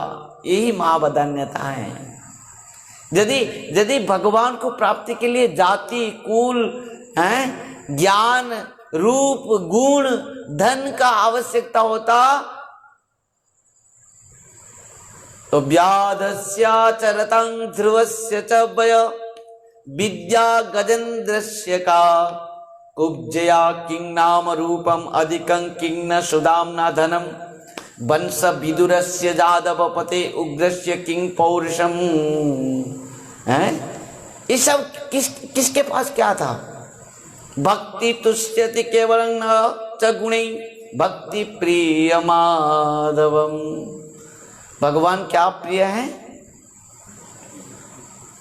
यही महाबदान्यता है। यदि भगवान को प्राप्ति के लिए जाति कुल ज्ञान रूप गुण धन का आवश्यकता होता तो व्याधस्याचरतं ध्रुवस्य च वय विद्या गजेन्द्रस्य का कुब्जया किं नाम रूपम अधिकं किं न सुदाम्ना धनम वंश विदुरस्य जादव पते उग्रस्य किं पौरुषम। ये सब किसके पास क्या था? भक्ति तुष्यति केवलं न च गुणै भक्ति प्रिय माधवम। भगवान क्या प्रिय है?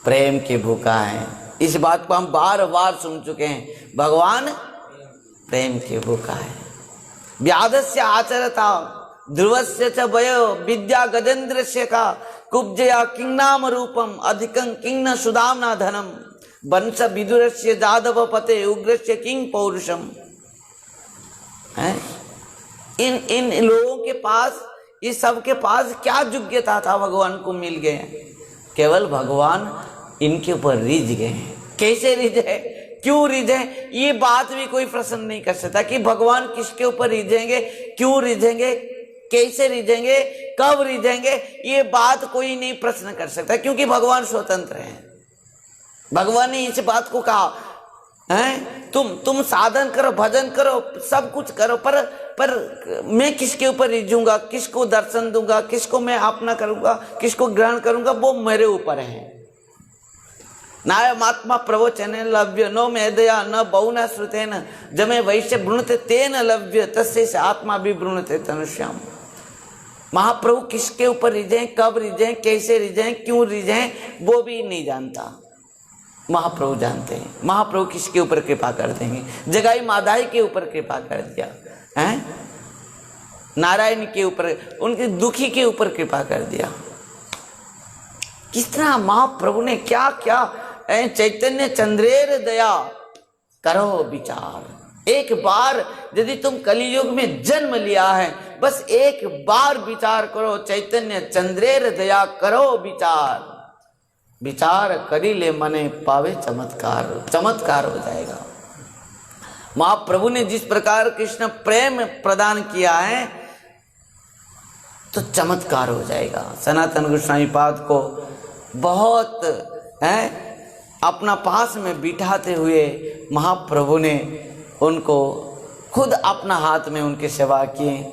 प्रेम के भूखा है। इस बात को हम बार बार सुन चुके हैं, भगवान प्रेम के भूखा है। व्याधस्य आचरता ध्रुवस्य च वयो विद्या गजेन्द्रस्य का कुब्जया किं नाम रूपम अधिकं किं न सुदाम्ना धनम वंश विदुरस्य जादव पते उग्रस्य किं पौरुषम। इन लोगों के पास, इस सब के पास क्या योग्यता था भगवान को मिल गए? केवल भगवान इनके ऊपर रिझ गए। कैसे रिझे, क्यों रिझे, ये बात भी कोई प्रश्न नहीं कर सकता कि भगवान किसके ऊपर रिझेंगे, क्यों रिझेंगे, कैसे रिझेंगे, कब रिझेंगे, ये बात कोई नहीं प्रश्न कर सकता, क्योंकि भगवान स्वतंत्र हैं। भगवान ने इस बात को कहा है तुम साधन करो, भजन करो, सब कुछ करो, पर मैं किसके ऊपर रिझूंगा, किसको दर्शन दूंगा, किसको मैं अपना करूंगा, किसको ग्रहण करूंगा, वो मेरे ऊपर है। नायमात्मा प्रवचन लव्य नो मेदया न बहुना श्रुतेन जमे वैश्य भ्रूणते तेन लव्य तस्य से आत्मा भी भ्रूणते तनुष्याम। महाप्रभु किसके ऊपर रिझे, कब रिझे, कैसे रिझे, क्यों रिझे, वो भी नहीं जानता, महाप्रभु जानते हैं। महाप्रभु किसके ऊपर कृपा कर देंगे? जगाई मादाई के ऊपर कृपा कर दिया है, नारायण के ऊपर, उनके दुखी के ऊपर कृपा कर दिया। किस तरह महाप्रभु ने क्या क्या, चैतन्य चंद्रेर दया करो विचार। एक बार यदि तुम कलियुग में जन्म लिया है, बस एक बार विचार करो, चैतन्य चंद्रेर दया करो विचार, विचार करी ले मने पावे चमत्कार, चमत्कार हो जाएगा। महाप्रभु ने जिस प्रकार कृष्ण प्रेम प्रदान किया है तो चमत्कार हो जाएगा। सनातन गोस्वामी पाद को बहुत अपना पास में बिठाते हुए महाप्रभु ने उनको खुद अपना हाथ में उनके सेवा किए।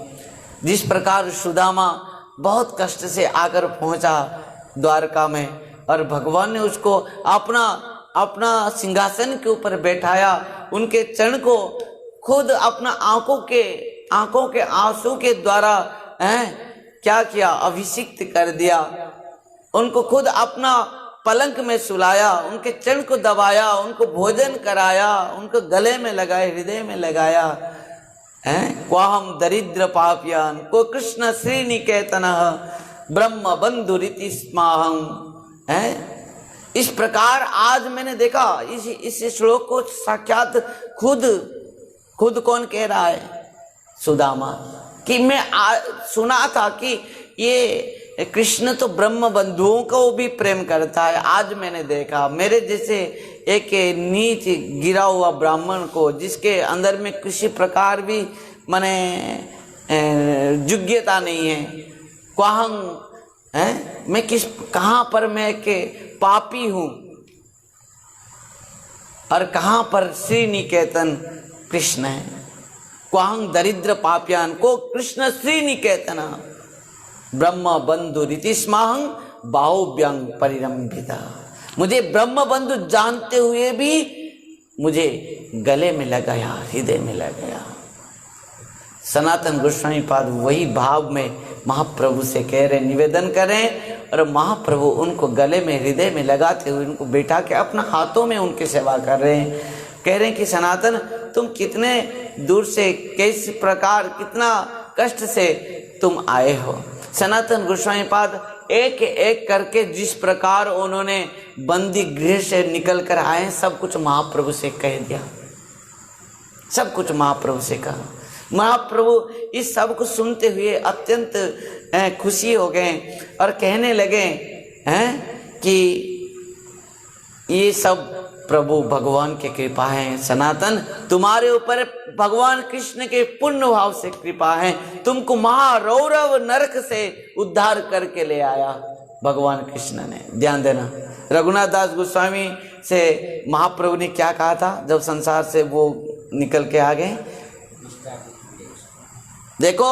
जिस प्रकार सुदामा बहुत कष्ट से आकर पहुंचा द्वारका में और भगवान ने उसको अपना सिंहासन के ऊपर बैठाया, उनके चरण को खुद अपना आंखों के आंसू के द्वारा क्या किया, अभिषिक्त कर दिया। उनको खुद अपना पलंग में सुलाया, उनके चरण को दबाया, उनको भोजन कराया, उनको गले में लगाया, हृदय में लगाया। क्वाहम दरिद्र पापियान को कृष्ण श्रीनिकेतन ब्रह्म बंधु रीति स्माहम। इस प्रकार आज मैंने देखा इस श्लोक को साक्षात खुद कौन कह रहा है, सुदामा, कि मैं सुना था कि ये कृष्ण तो ब्रह्म बंधुओं को भी प्रेम करता है। आज मैंने देखा मेरे जैसे एक नीच गिरा हुआ ब्राह्मण को, जिसके अंदर में किसी प्रकार भी माने योग्यता नहीं है, मैं कहाँ पर मैं के पापी हूँ और कहाँ पर श्री निकेतन कृष्ण है। क्वाहं दरिद्र पापियान को कृष्ण श्री निकेतन ब्रह्म बंधु रीति स्माहं बाहुव्यंग परिरंभिता। मुझे ब्रह्म बंधु जानते हुए भी मुझे गले में लगाया, हृदय में लगाया। सनातन गोस्वामी पाद वही भाव में महाप्रभु से कह रहे, निवेदन करें, और महाप्रभु उनको गले में हृदय में लगाते हुए उनको बैठा के अपना हाथों में उनकी सेवा कर रहे हैं। कह रहे हैं कि सनातन तुम कितने दूर से, किस प्रकार, कितना कष्ट से तुम आए हो। सनातन गोस्वामी पाद एक एक करके जिस प्रकार उन्होंने बंदी गृह से निकल कर आए, सब कुछ महाप्रभु से कह दिया, सब कुछ महाप्रभु से कहा। महाप्रभु इस सब को सुनते हुए अत्यंत खुशी हो गए और कहने लगे कि ये सब प्रभु भगवान की कृपा है। सनातन तुम्हारे ऊपर भगवान कृष्ण के पुण्य भाव से कृपा है, तुमको महारौरव नरक से उद्धार करके ले आया भगवान कृष्ण ने। ध्यान देना, रघुनाथ दास गोस्वामी से महाप्रभु ने क्या कहा था जब संसार से वो निकल के आ गए। देखो,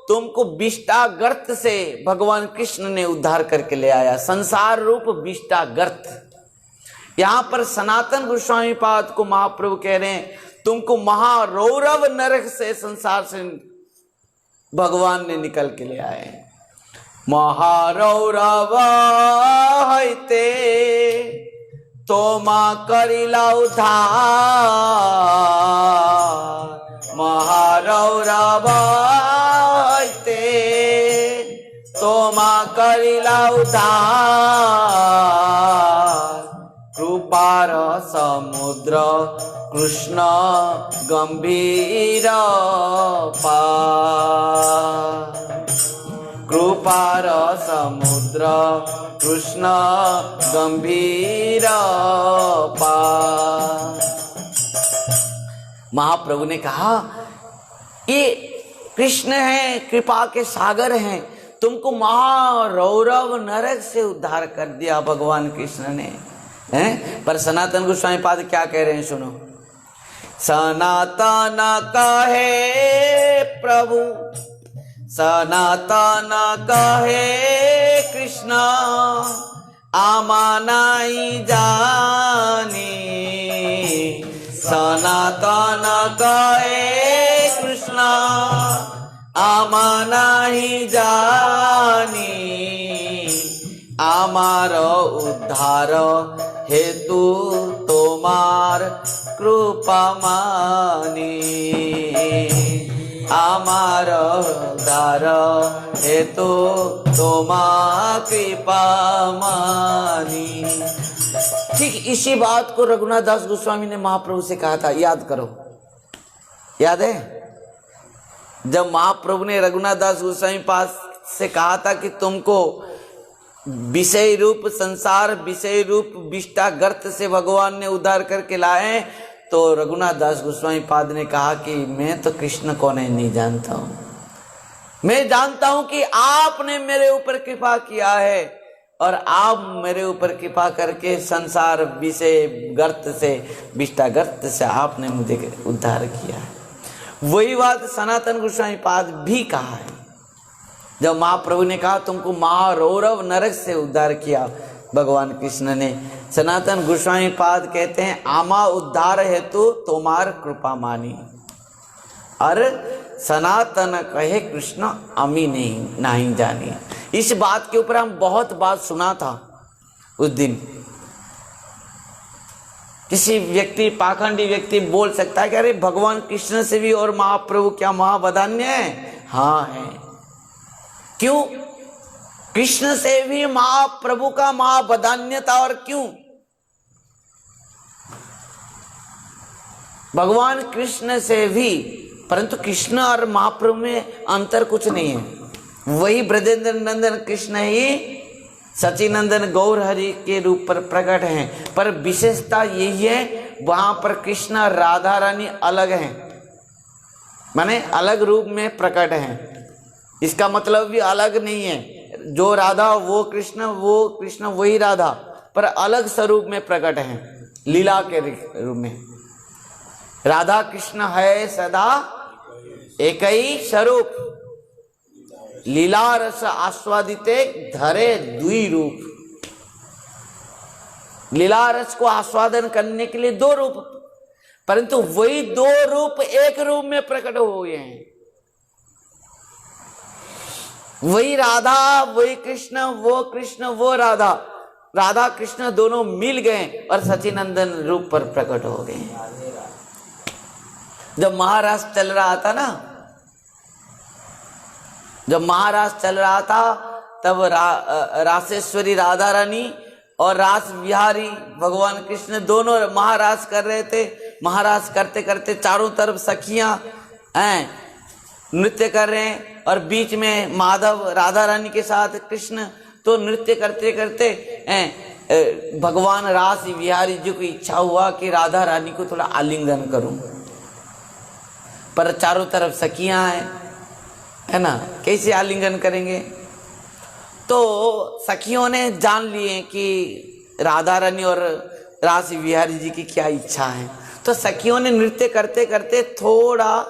तुमको विष्टा गर्त से भगवान कृष्ण ने उद्धार करके ले आया, संसार रूप विष्टा गर्त। यहां पर सनातन गोस्वामी पाद को महाप्रभु कह रहे हैं, तुमको महारौरव नरक से, संसार से भगवान ने निकल के ले आए। महारौरव हईते तोमा करिला उद्धार, महारौरव हईते तोमा करिला उद्धार। कृपार समुद्र कृष्ण गंभीर पार, कृपार समुद्र कृष्ण गंभीर पार। महाप्रभु ने कहा, ये कृष्ण है, कृपा के सागर हैं, तुमको महारौरव नरक से उद्धार कर दिया भगवान कृष्ण ने। पर सनातन गोस्वामी पाद क्या कह रहे हैं, सुनो। सनातन कहे प्रभु, सनातन कहे कृष्ण, आमानाई जानी। सनातन कहे कृष्ण, आमानाई जानी। आमार उद्धार हेतु तोमार कृपा मानी। आमार उद्धार हेतु तोमार कृपा मानी। ठीक इसी बात को रघुनाथ दास गोस्वामी ने महाप्रभु से कहा था, याद करो, याद है जब महाप्रभु ने रघुनाथ दास गोस्वामी पास से कहा था कि तुमको विषय रूप संसार, विषय रूप विष्टा गर्त से भगवान ने उद्धार करके लाए, तो रघुनाथ दास गोस्वामी पाद ने कहा कि मैं तो कृष्ण कौन है नहीं जानता हूं, मैं जानता हूं कि आपने मेरे ऊपर कृपा किया है, और आप मेरे ऊपर कृपा करके संसार विषय गर्त से, विष्टा गर्त से आपने मुझे उद्धार किया है। वही बात सनातन गोस्वामी पाद भी कहा है। जब महाप्रभु ने कहा तुमको महारौरव नरक से उद्धार किया भगवान कृष्ण ने, सनातन गोस्वामी पाद कहते हैं आमा उद्धार हेतु तुम्हार कृपा मानी। और सनातन कहे कृष्ण अमी नहीं जानी। इस बात के ऊपर हम बहुत बात सुना था उस दिन। किसी व्यक्ति, पाखंडी व्यक्ति बोल सकता है कि अरे भगवान कृष्ण से भी और महाप्रभु क्या महावदान्य है? हाँ है। क्यों? कृष्ण से भी महाप्रभु का महावदान्य था। और क्यों? भगवान कृष्ण से भी, परंतु कृष्ण और महाप्रभु में अंतर कुछ नहीं है। वही ब्रजेंद्र नंदन कृष्ण ही सचिनंदन गौर हरि के रूप पर प्रकट हैं, पर विशेषता यही है वहां पर कृष्ण और राधा रानी अलग हैं, माने अलग रूप में प्रकट हैं। इसका मतलब भी अलग नहीं है, जो राधा वो कृष्ण वही राधा, पर अलग स्वरूप में प्रकट हैं लीला के रूप में। राधा कृष्ण है सदा एक ही स्वरूप, लीला रस आस्वादिते धरे दुई रूप। लीला रस को आस्वादन करने के लिए दो रूप, परंतु वही दो रूप एक रूप में प्रकट हो गए हैं। वही राधा, वही कृष्ण वो राधा, राधा कृष्ण दोनों मिल गए और सचिनंदन रूप पर प्रकट हो गए। जब महाराज चल रहा था ना, जब महाराज चल रहा था तब रासेश्वरी राधा रानी और रास बिहारी भगवान कृष्ण दोनों महाराज कर रहे थे। महाराज करते करते चारों तरफ सखियां नृत्य कर रहे हैं और बीच में माधव राधा रानी के साथ कृष्ण। तो नृत्य करते करते भगवान रास बिहारी जी को इच्छा हुआ कि राधा रानी को थोड़ा आलिंगन करूं, पर चारों तरफ सखियां हैं, है ना, कैसे आलिंगन करेंगे? तो सखियों ने जान लिए कि राधा रानी और रास बिहारी जी की क्या इच्छा है, तो सखियों ने नृत्य करते करते थोड़ा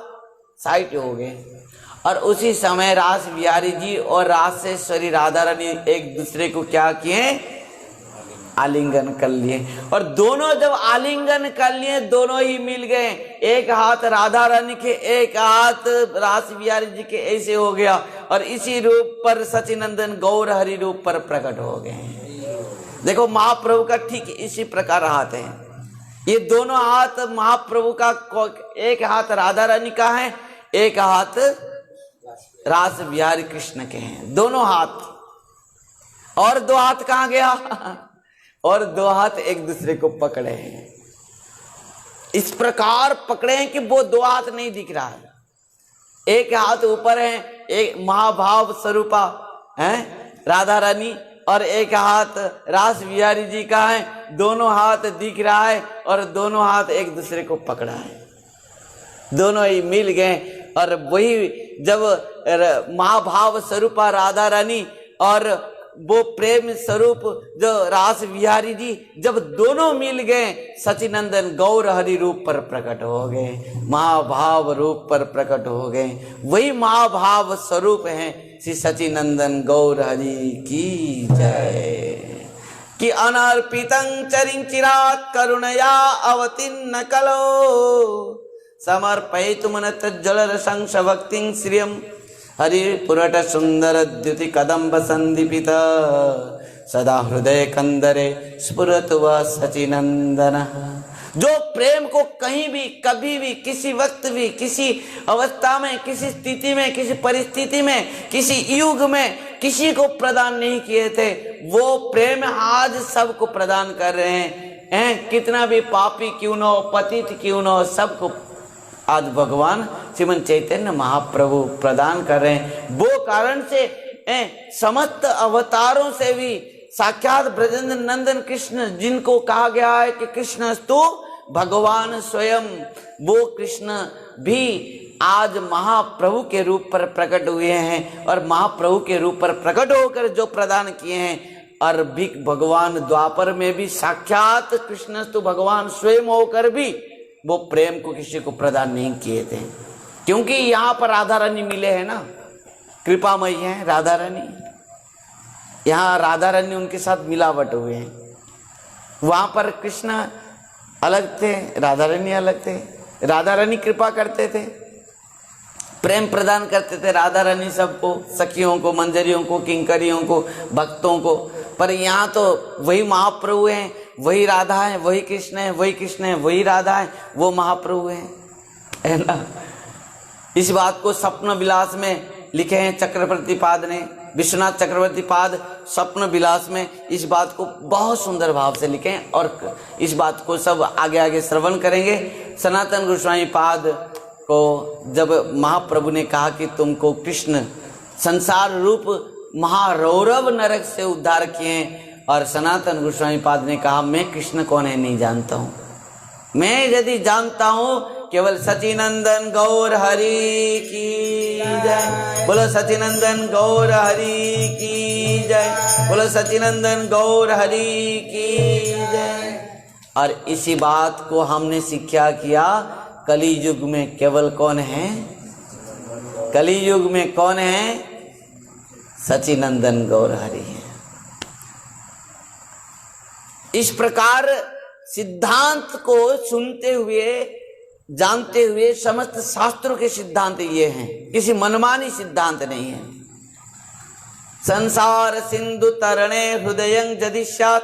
साइड हो गए और उसी समय रास बिहारी जी और रासेश्वरी राधा रानी एक दूसरे को क्या किए? आलिंगन कर लिए। और दोनों जब आलिंगन कर लिए दोनों ही मिल गए, एक हाथ राधा रानी के एक हाथ रास बिहारी जी के ऐसे हो गया और इसी रूप पर सचिनंदन गौर हरि रूप पर प्रकट हो गए। देखो महाप्रभु का ठीक इसी प्रकार हाथ है। ये दोनों हाथ महाप्रभु का, एक हाथ राधा रानी का है, एक हाथ रास बिहारी कृष्ण के हैं, दोनों हाथ। और दो हाथ कहाँ गया? और दो हाथ एक दूसरे को पकड़े हैं, इस प्रकार पकड़े हैं कि वो दो हाथ नहीं दिख रहा है। एक हाथ ऊपर है, एक महाभाव स्वरूपा है राधा रानी, और एक हाथ रास बिहारी जी का है। दोनों हाथ दिख रहा है और दोनों हाथ एक दूसरे को पकड़ा है, दोनों ही मिल गए। और वही जब महाभाव स्वरूपा राधा रानी और वो प्रेम स्वरूप जो रास बिहारी जी, जब दोनों मिल गए सचिनंदन गौर हरि रूप पर प्रकट हो गए, महाभाव रूप पर प्रकट हो गए। वही महाभाव स्वरूप हैं श्री सचिनंदन गौर हरि की जय। कि अनर्पितं चरिंचिरात् करुणया अवतीर्ण कलो समर्पयितुं न तज्जलरसं भक्तिं श्रियम् हरि पुरट सुंदर द्युति कदम्ब संदीपित सदा हृदय कंदरे स्फुरत व सचिनंदन। जो प्रेम को कहीं भी, कभी भी, किसी वक्त भी, किसी अवस्था में, किसी स्थिति में, किसी परिस्थिति में, किसी युग में किसी को प्रदान नहीं किए थे, वो प्रेम आज सबको प्रदान कर रहे हैं। कितना भी पापी क्यों न हो, पतित क्यों न हो, सबको आज भगवान श्रीमन चैतन्य महाप्रभु प्रदान कर रहे हैं। वो कारण से समस्त अवतारों से भी साक्षात ब्रजेंद्र नंदन कृष्ण, जिनको कहा गया है कि कृष्णस्तु भगवान स्वयं, वो कृष्ण भी आज महाप्रभु के रूप पर प्रकट हुए हैं। और महाप्रभु के रूप पर प्रकट होकर जो प्रदान किए हैं, और भी भगवान द्वापर में भी साक्षात कृष्ण तो भगवान स्वयं होकर भी वो प्रेम को किसी को प्रदान नहीं किए थे, क्योंकि यहाँ पर राधा रानी मिले हैं ना, कृपामयी हैं राधा रानी। यहाँ राधा रानी उनके साथ मिलावट हुए हैं। वहां पर कृष्ण अलग थे, राधा रानी अलग थे। राधा रानी कृपा करते थे, प्रेम प्रदान करते थे राधा रानी सबको, सखियों को, मंजरियों को, किंकरियों को, भक्तों को। पर यहाँ तो वही महाप्रभु हैं, वही राधा है, वही कृष्ण है, वही कृष्ण है, वही राधा है, वो महाप्रभु हैं, है ना। इस बात को स्वप्न विलास में लिखे हैं चक्रवर्ती पाद ने, विश्वनाथ चक्रवर्ती पाद स्वप्न विलास में इस बात को बहुत सुंदर भाव से लिखे हैं। और इस बात को सब आगे आगे श्रवण करेंगे। सनातन गोस्वामी पाद को जब महाप्रभु ने कहा कि तुमको कृष्ण संसार रूप महारौरव नरक से उद्धार किए, और सनातन गोस्वामी पाद ने कहा मैं कृष्ण कौन है नहीं जानता हूँ, मैं यदि जानता हूँ केवल सचिनंदन गौर हरि की जय, बोलो सचिनंदन गौर हरि की जय, बोलो सचिनंदन गौर हरि की जय। और इसी बात को हमने शिक्षा किया कली युग में केवल कौन है, कली युग में कौन है, सचिनंदन गौर हरि है। इस प्रकार सिद्धांत को सुनते हुए जानते हुए समस्त शास्त्रों के सिद्धांत ये हैं, किसी मनमानी सिद्धांत नहीं है। संसार सिंधु तरणे हृदयं यदि स्यात्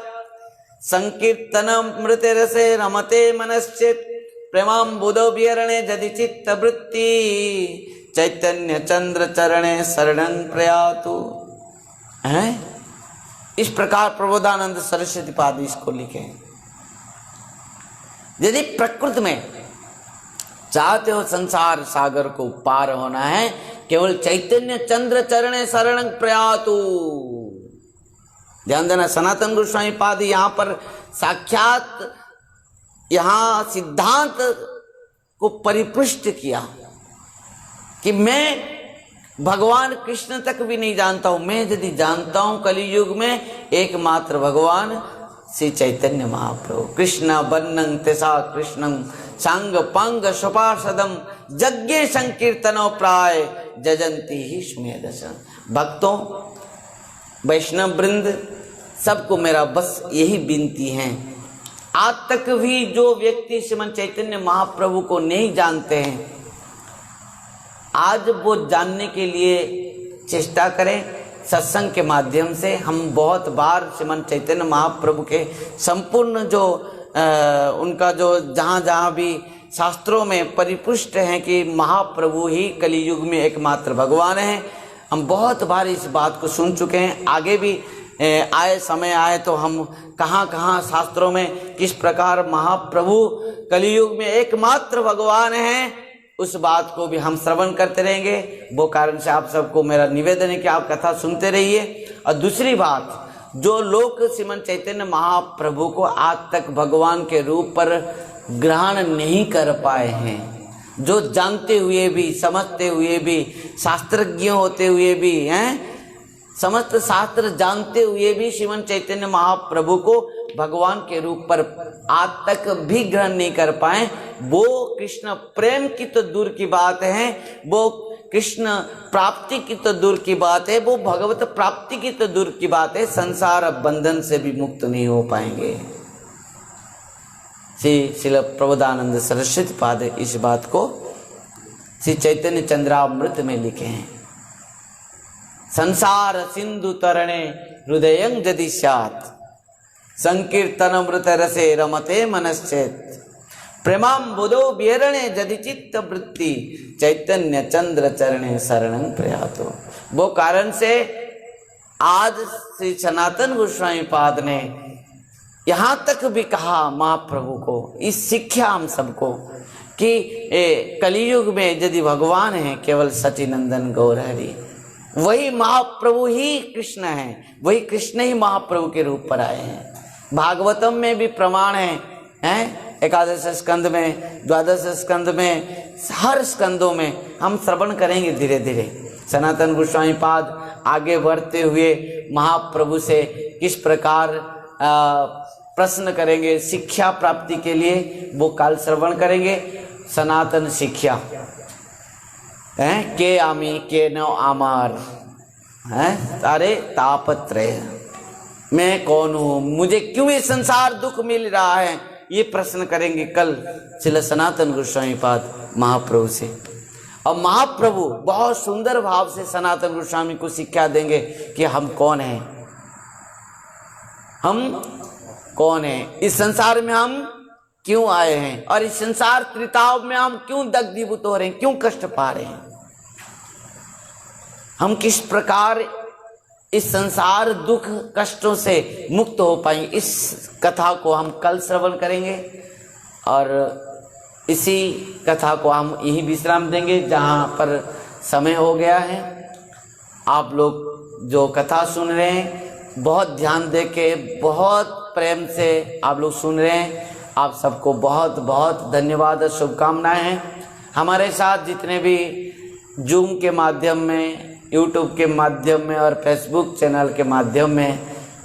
संकीर्तनम मृत रसे रमते मनश्चेत् प्रेमाम्बुदो विहरणे यदि चित्तवृत्ति चैतन्य चंद्र चरणे शरणं प्रयातु। हैं इस प्रकार प्रबोधानंद सरस्वती पाद इसको लिखे। यदि प्रकृति में चाहते हो संसार सागर को पार होना है, केवल चैतन्य चंद्र चरणे शरणं प्रयातु। ध्यान देना, सनातन गोस्वामी पाद यहाँ पर साक्षात यहाँ सिद्धांत को परिपुष्ट किया कि मैं भगवान कृष्ण तक भी नहीं जानता हूं। मैं यदि जानता हूं कलियुग में एकमात्र भगवान श्री चैतन्य महाप्रभु, कृष्ण वर्णं तेसा कृष्णं सांग पंग स्वपार्षदम यज्ञे संकीर्तनो प्राय जजंती ही सुमेधस। भक्तों वैष्णव वृंद सबको मेरा बस यही विनती है, आज तक भी जो व्यक्ति श्रीमन चैतन्य महाप्रभु को नहीं जानते हैं, आज वो जानने के लिए चेष्टा करें। सत्संग के माध्यम से हम बहुत बार श्रीमन चैतन्य महाप्रभु के संपूर्ण जो उनका जो जहाँ जहाँ भी शास्त्रों में परिपुष्ट हैं कि महाप्रभु ही कलियुग में एकमात्र भगवान हैं, हम बहुत बार इस बात को सुन चुके हैं। आगे भी आए समय आए तो हम कहाँ कहाँ शास्त्रों में किस प्रकार महाप्रभु कलियुग में एकमात्र भगवान हैं, उस बात को भी हम श्रवण करते रहेंगे। वो कारण से आप सबको मेरा निवेदन है कि आप कथा सुनते रहिए। और दूसरी बात, जो लोग श्रीमन चैतन्य महाप्रभु को आज तक भगवान के रूप पर ग्रहण नहीं कर पाए हैं, जो जानते हुए भी समझते हुए भी शास्त्रज्ञ होते हुए भी हैं, समस्त शास्त्र जानते हुए भी श्रीमन चैतन्य महाप्रभु को भगवान के रूप पर आज तक भी ग्रहण नहीं कर पाए, वो कृष्ण प्रेम की तो दूर की बात है, वो कृष्ण प्राप्ति की तो दूर की बात है, वो भगवत प्राप्ति की तो दूर की बात है, संसार बंधन से भी मुक्त नहीं हो पाएंगे। श्री प्रबोधानंद सरस्वती पाद इस बात को श्री चैतन्य चंद्रामृत में लिखे हैं। संसार सिंधु तरणे हृदयं यदि स्यात् संकीर्तनमृत रसे रमते मनश्चेत् प्रेमाम्बुदो विहरणे यदि चित्त वृत्ति चैतन्य चंद्र चरणे शरणं प्रयातो। वो कारण से आज श्री सनातन गोस्वामी पाद ने यहाँ तक भी कहा महाप्रभु को, इस शिक्षा हम सबको कि कलियुग में यदि भगवान है केवल सचिनंदन गौर हरि, वही महाप्रभु ही कृष्ण है, वही कृष्ण ही महाप्रभु के रूप पर आए हैं। भागवतम में भी प्रमाण है, एकादश स्कंद में, द्वादश स्कंद में, हर स्कंदों में हम श्रवण करेंगे धीरे धीरे। सनातन गोस्वामी पाद आगे बढ़ते हुए महाप्रभु से किस प्रकार प्रश्न करेंगे शिक्षा प्राप्ति के लिए, वो काल श्रवण करेंगे। सनातन शिक्षा के आमी के नो आमार तारे तापत्रय, मैं कौन हूँ, मुझे क्यों ये संसार दुख मिल रहा है, ये प्रश्न करेंगे कल श्रील सनातन गोस्वामी पाद महाप्रभु से। और महाप्रभु बहुत सुंदर भाव से सनातन गोस्वामी को शिक्षा देंगे कि हम कौन हैं, हम कौन हैं, इस संसार में हम क्यों आए हैं, और इस संसार त्रिताव में हम क्यों दग्धीभूत हो रहे हैं, क्यों कष्ट पा रहे हैं, हम किस प्रकार इस संसार दुख कष्टों से मुक्त हो पाएंगे। इस कथा को हम कल श्रवण करेंगे और इसी कथा को हम यही विश्राम देंगे जहाँ पर समय हो गया है। आप लोग जो कथा सुन रहे हैं बहुत ध्यान दे के बहुत प्रेम से आप लोग सुन रहे हैं, आप सबको बहुत बहुत धन्यवाद और शुभकामनाएं हैं। हमारे साथ जितने भी जूम के माध्यम में, यूट्यूब के माध्यम में और फेसबुक चैनल के माध्यम में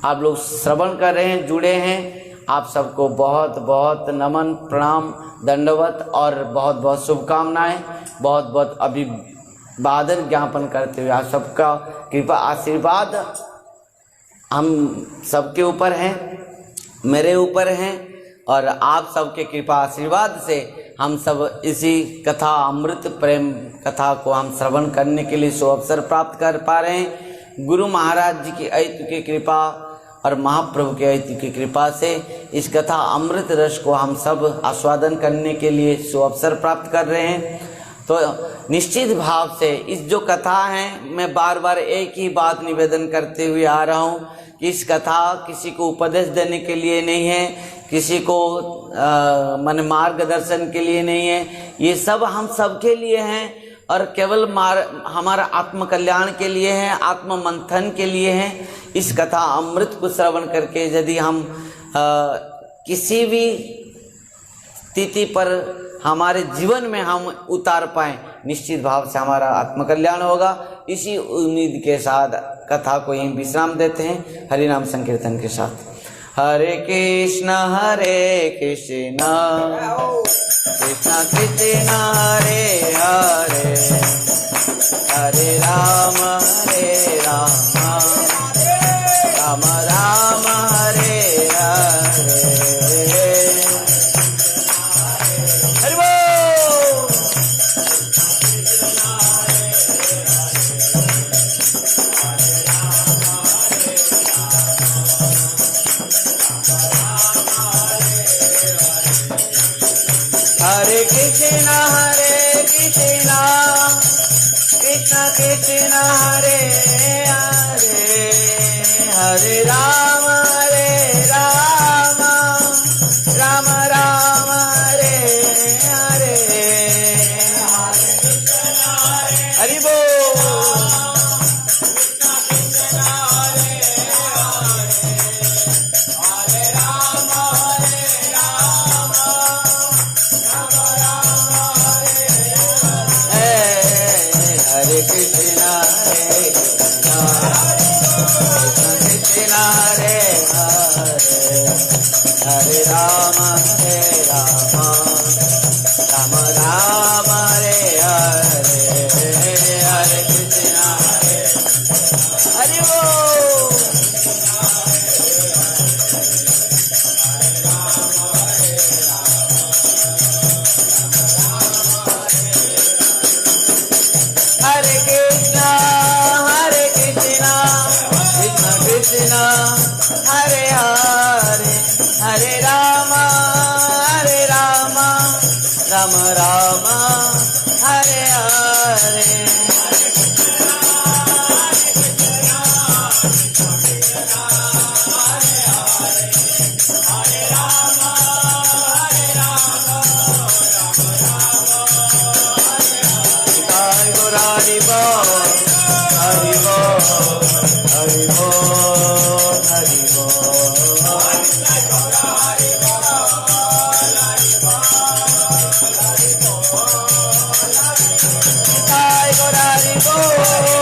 आप लोग श्रवण कर रहे हैं, जुड़े हैं, आप सबको बहुत बहुत नमन प्रणाम दंडवत और बहुत बहुत शुभकामनाएं, बहुत बहुत अभिवादन ज्ञापन करते हुए आप सबका कृपा आशीर्वाद हम सबके ऊपर है, मेरे ऊपर हैं, और आप सबके कृपा आशीर्वाद से हम सब इसी कथा अमृत प्रेम कथा को हम श्रवण करने के लिए सो अवसर प्राप्त कर पा रहे हैं। गुरु महाराज जी की ऐत की कृपा और महाप्रभु के ऐत की कृपा से इस कथा अमृत रस को हम सब आस्वादन करने के लिए सो अवसर प्राप्त कर रहे हैं। तो निश्चित भाव से इस जो कथा है, मैं बार बार एक ही बात निवेदन करते हुए आ रहा हूँ कि इस कथा किसी को उपदेश देने के लिए नहीं है, किसी को मन मार्गदर्शन के लिए नहीं है, ये सब हम सबके लिए हैं और केवल हमारा आत्म कल्याण के लिए है, आत्म मंथन के लिए है। इस कथा अमृत को श्रवण करके यदि हम किसी भी स्थिति पर हमारे जीवन में हम उतार पाएं, निश्चित भाव से हमारा आत्म कल्याण होगा। इसी उम्मीद के साथ कथा को यहीं विश्राम देते हैं हरि नाम संकीर्तन के साथ। हरे कृष्ण कृष्ण कृष्ण हरे हरे, हरे राम राम राम हरे हरे। हरे कृष्ण कृष्ण कृष्ण हरे हरे, हरे राम राम राम हरे हरे। हरि बोल। हरे कृष्ण कृष्ण हरे हरे, हरे राम राम राम हरे हरे, हरे कृष्ण हरि बोल। हरे कृष्ण कृष्ण कृष्ण हरे हरे, हरे राम राम राम हरे हरे। हरि बोल हरि बोल हरि बोल हरि बोल। हरि बोल।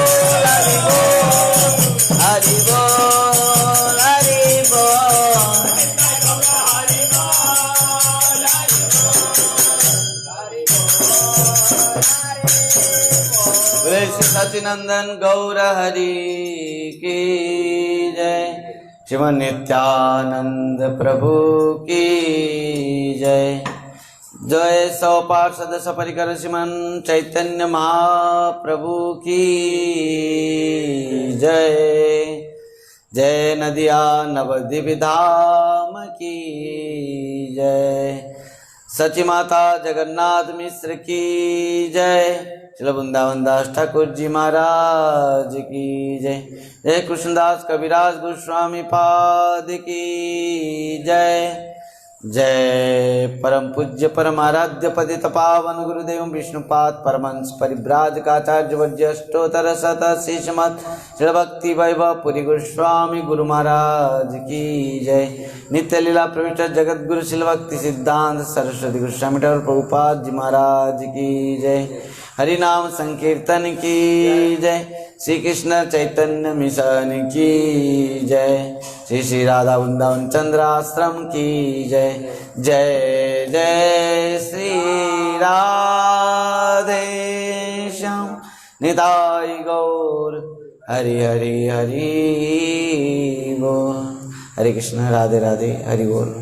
श्री सचिनंदन गौर हरि की जय। श्रीमन नित्यानंद प्रभु की जय। जय सौ पार्षद सपरिकर श्रीमन चैतन्य महाप्रभु की जय। जय नदिया नवद्वीप धाम की जय। सची माता जगन्नाथ मिश्र की जय। श्री वृंदावन दास ठाकुर जी महाराज की जय। जय कृष्णदास कविराज गोस्वामी पाद की जय। जय परम पूज्य परम आराध्य पतित पावन गुरुदेव विष्णुपाद परमहंस परिव्राजकाचार्य वज्र अष्टोत्तर शत शिष्यमत श्री भक्ति वैभव पुरी गोस्वामी गुरु महाराज की जय। नित्य लीला प्रविष्ट जगत गुरु श्री भक्ति सिद्धांत सरस्वती गोस्वामी ठाकुर प्रभुपाद जी महाराज की जय। हरि नाम संकीर्तन की जय। श्री कृष्ण चैतन्य मिशन की जय। श्री श्री राधा वृंदावन चंद्राश्रम की जय। जय जय श्री राधे श्याम निताई गौर हरि हरि हरि बोल। हरे कृष्ण राधे राधे हरि बोल।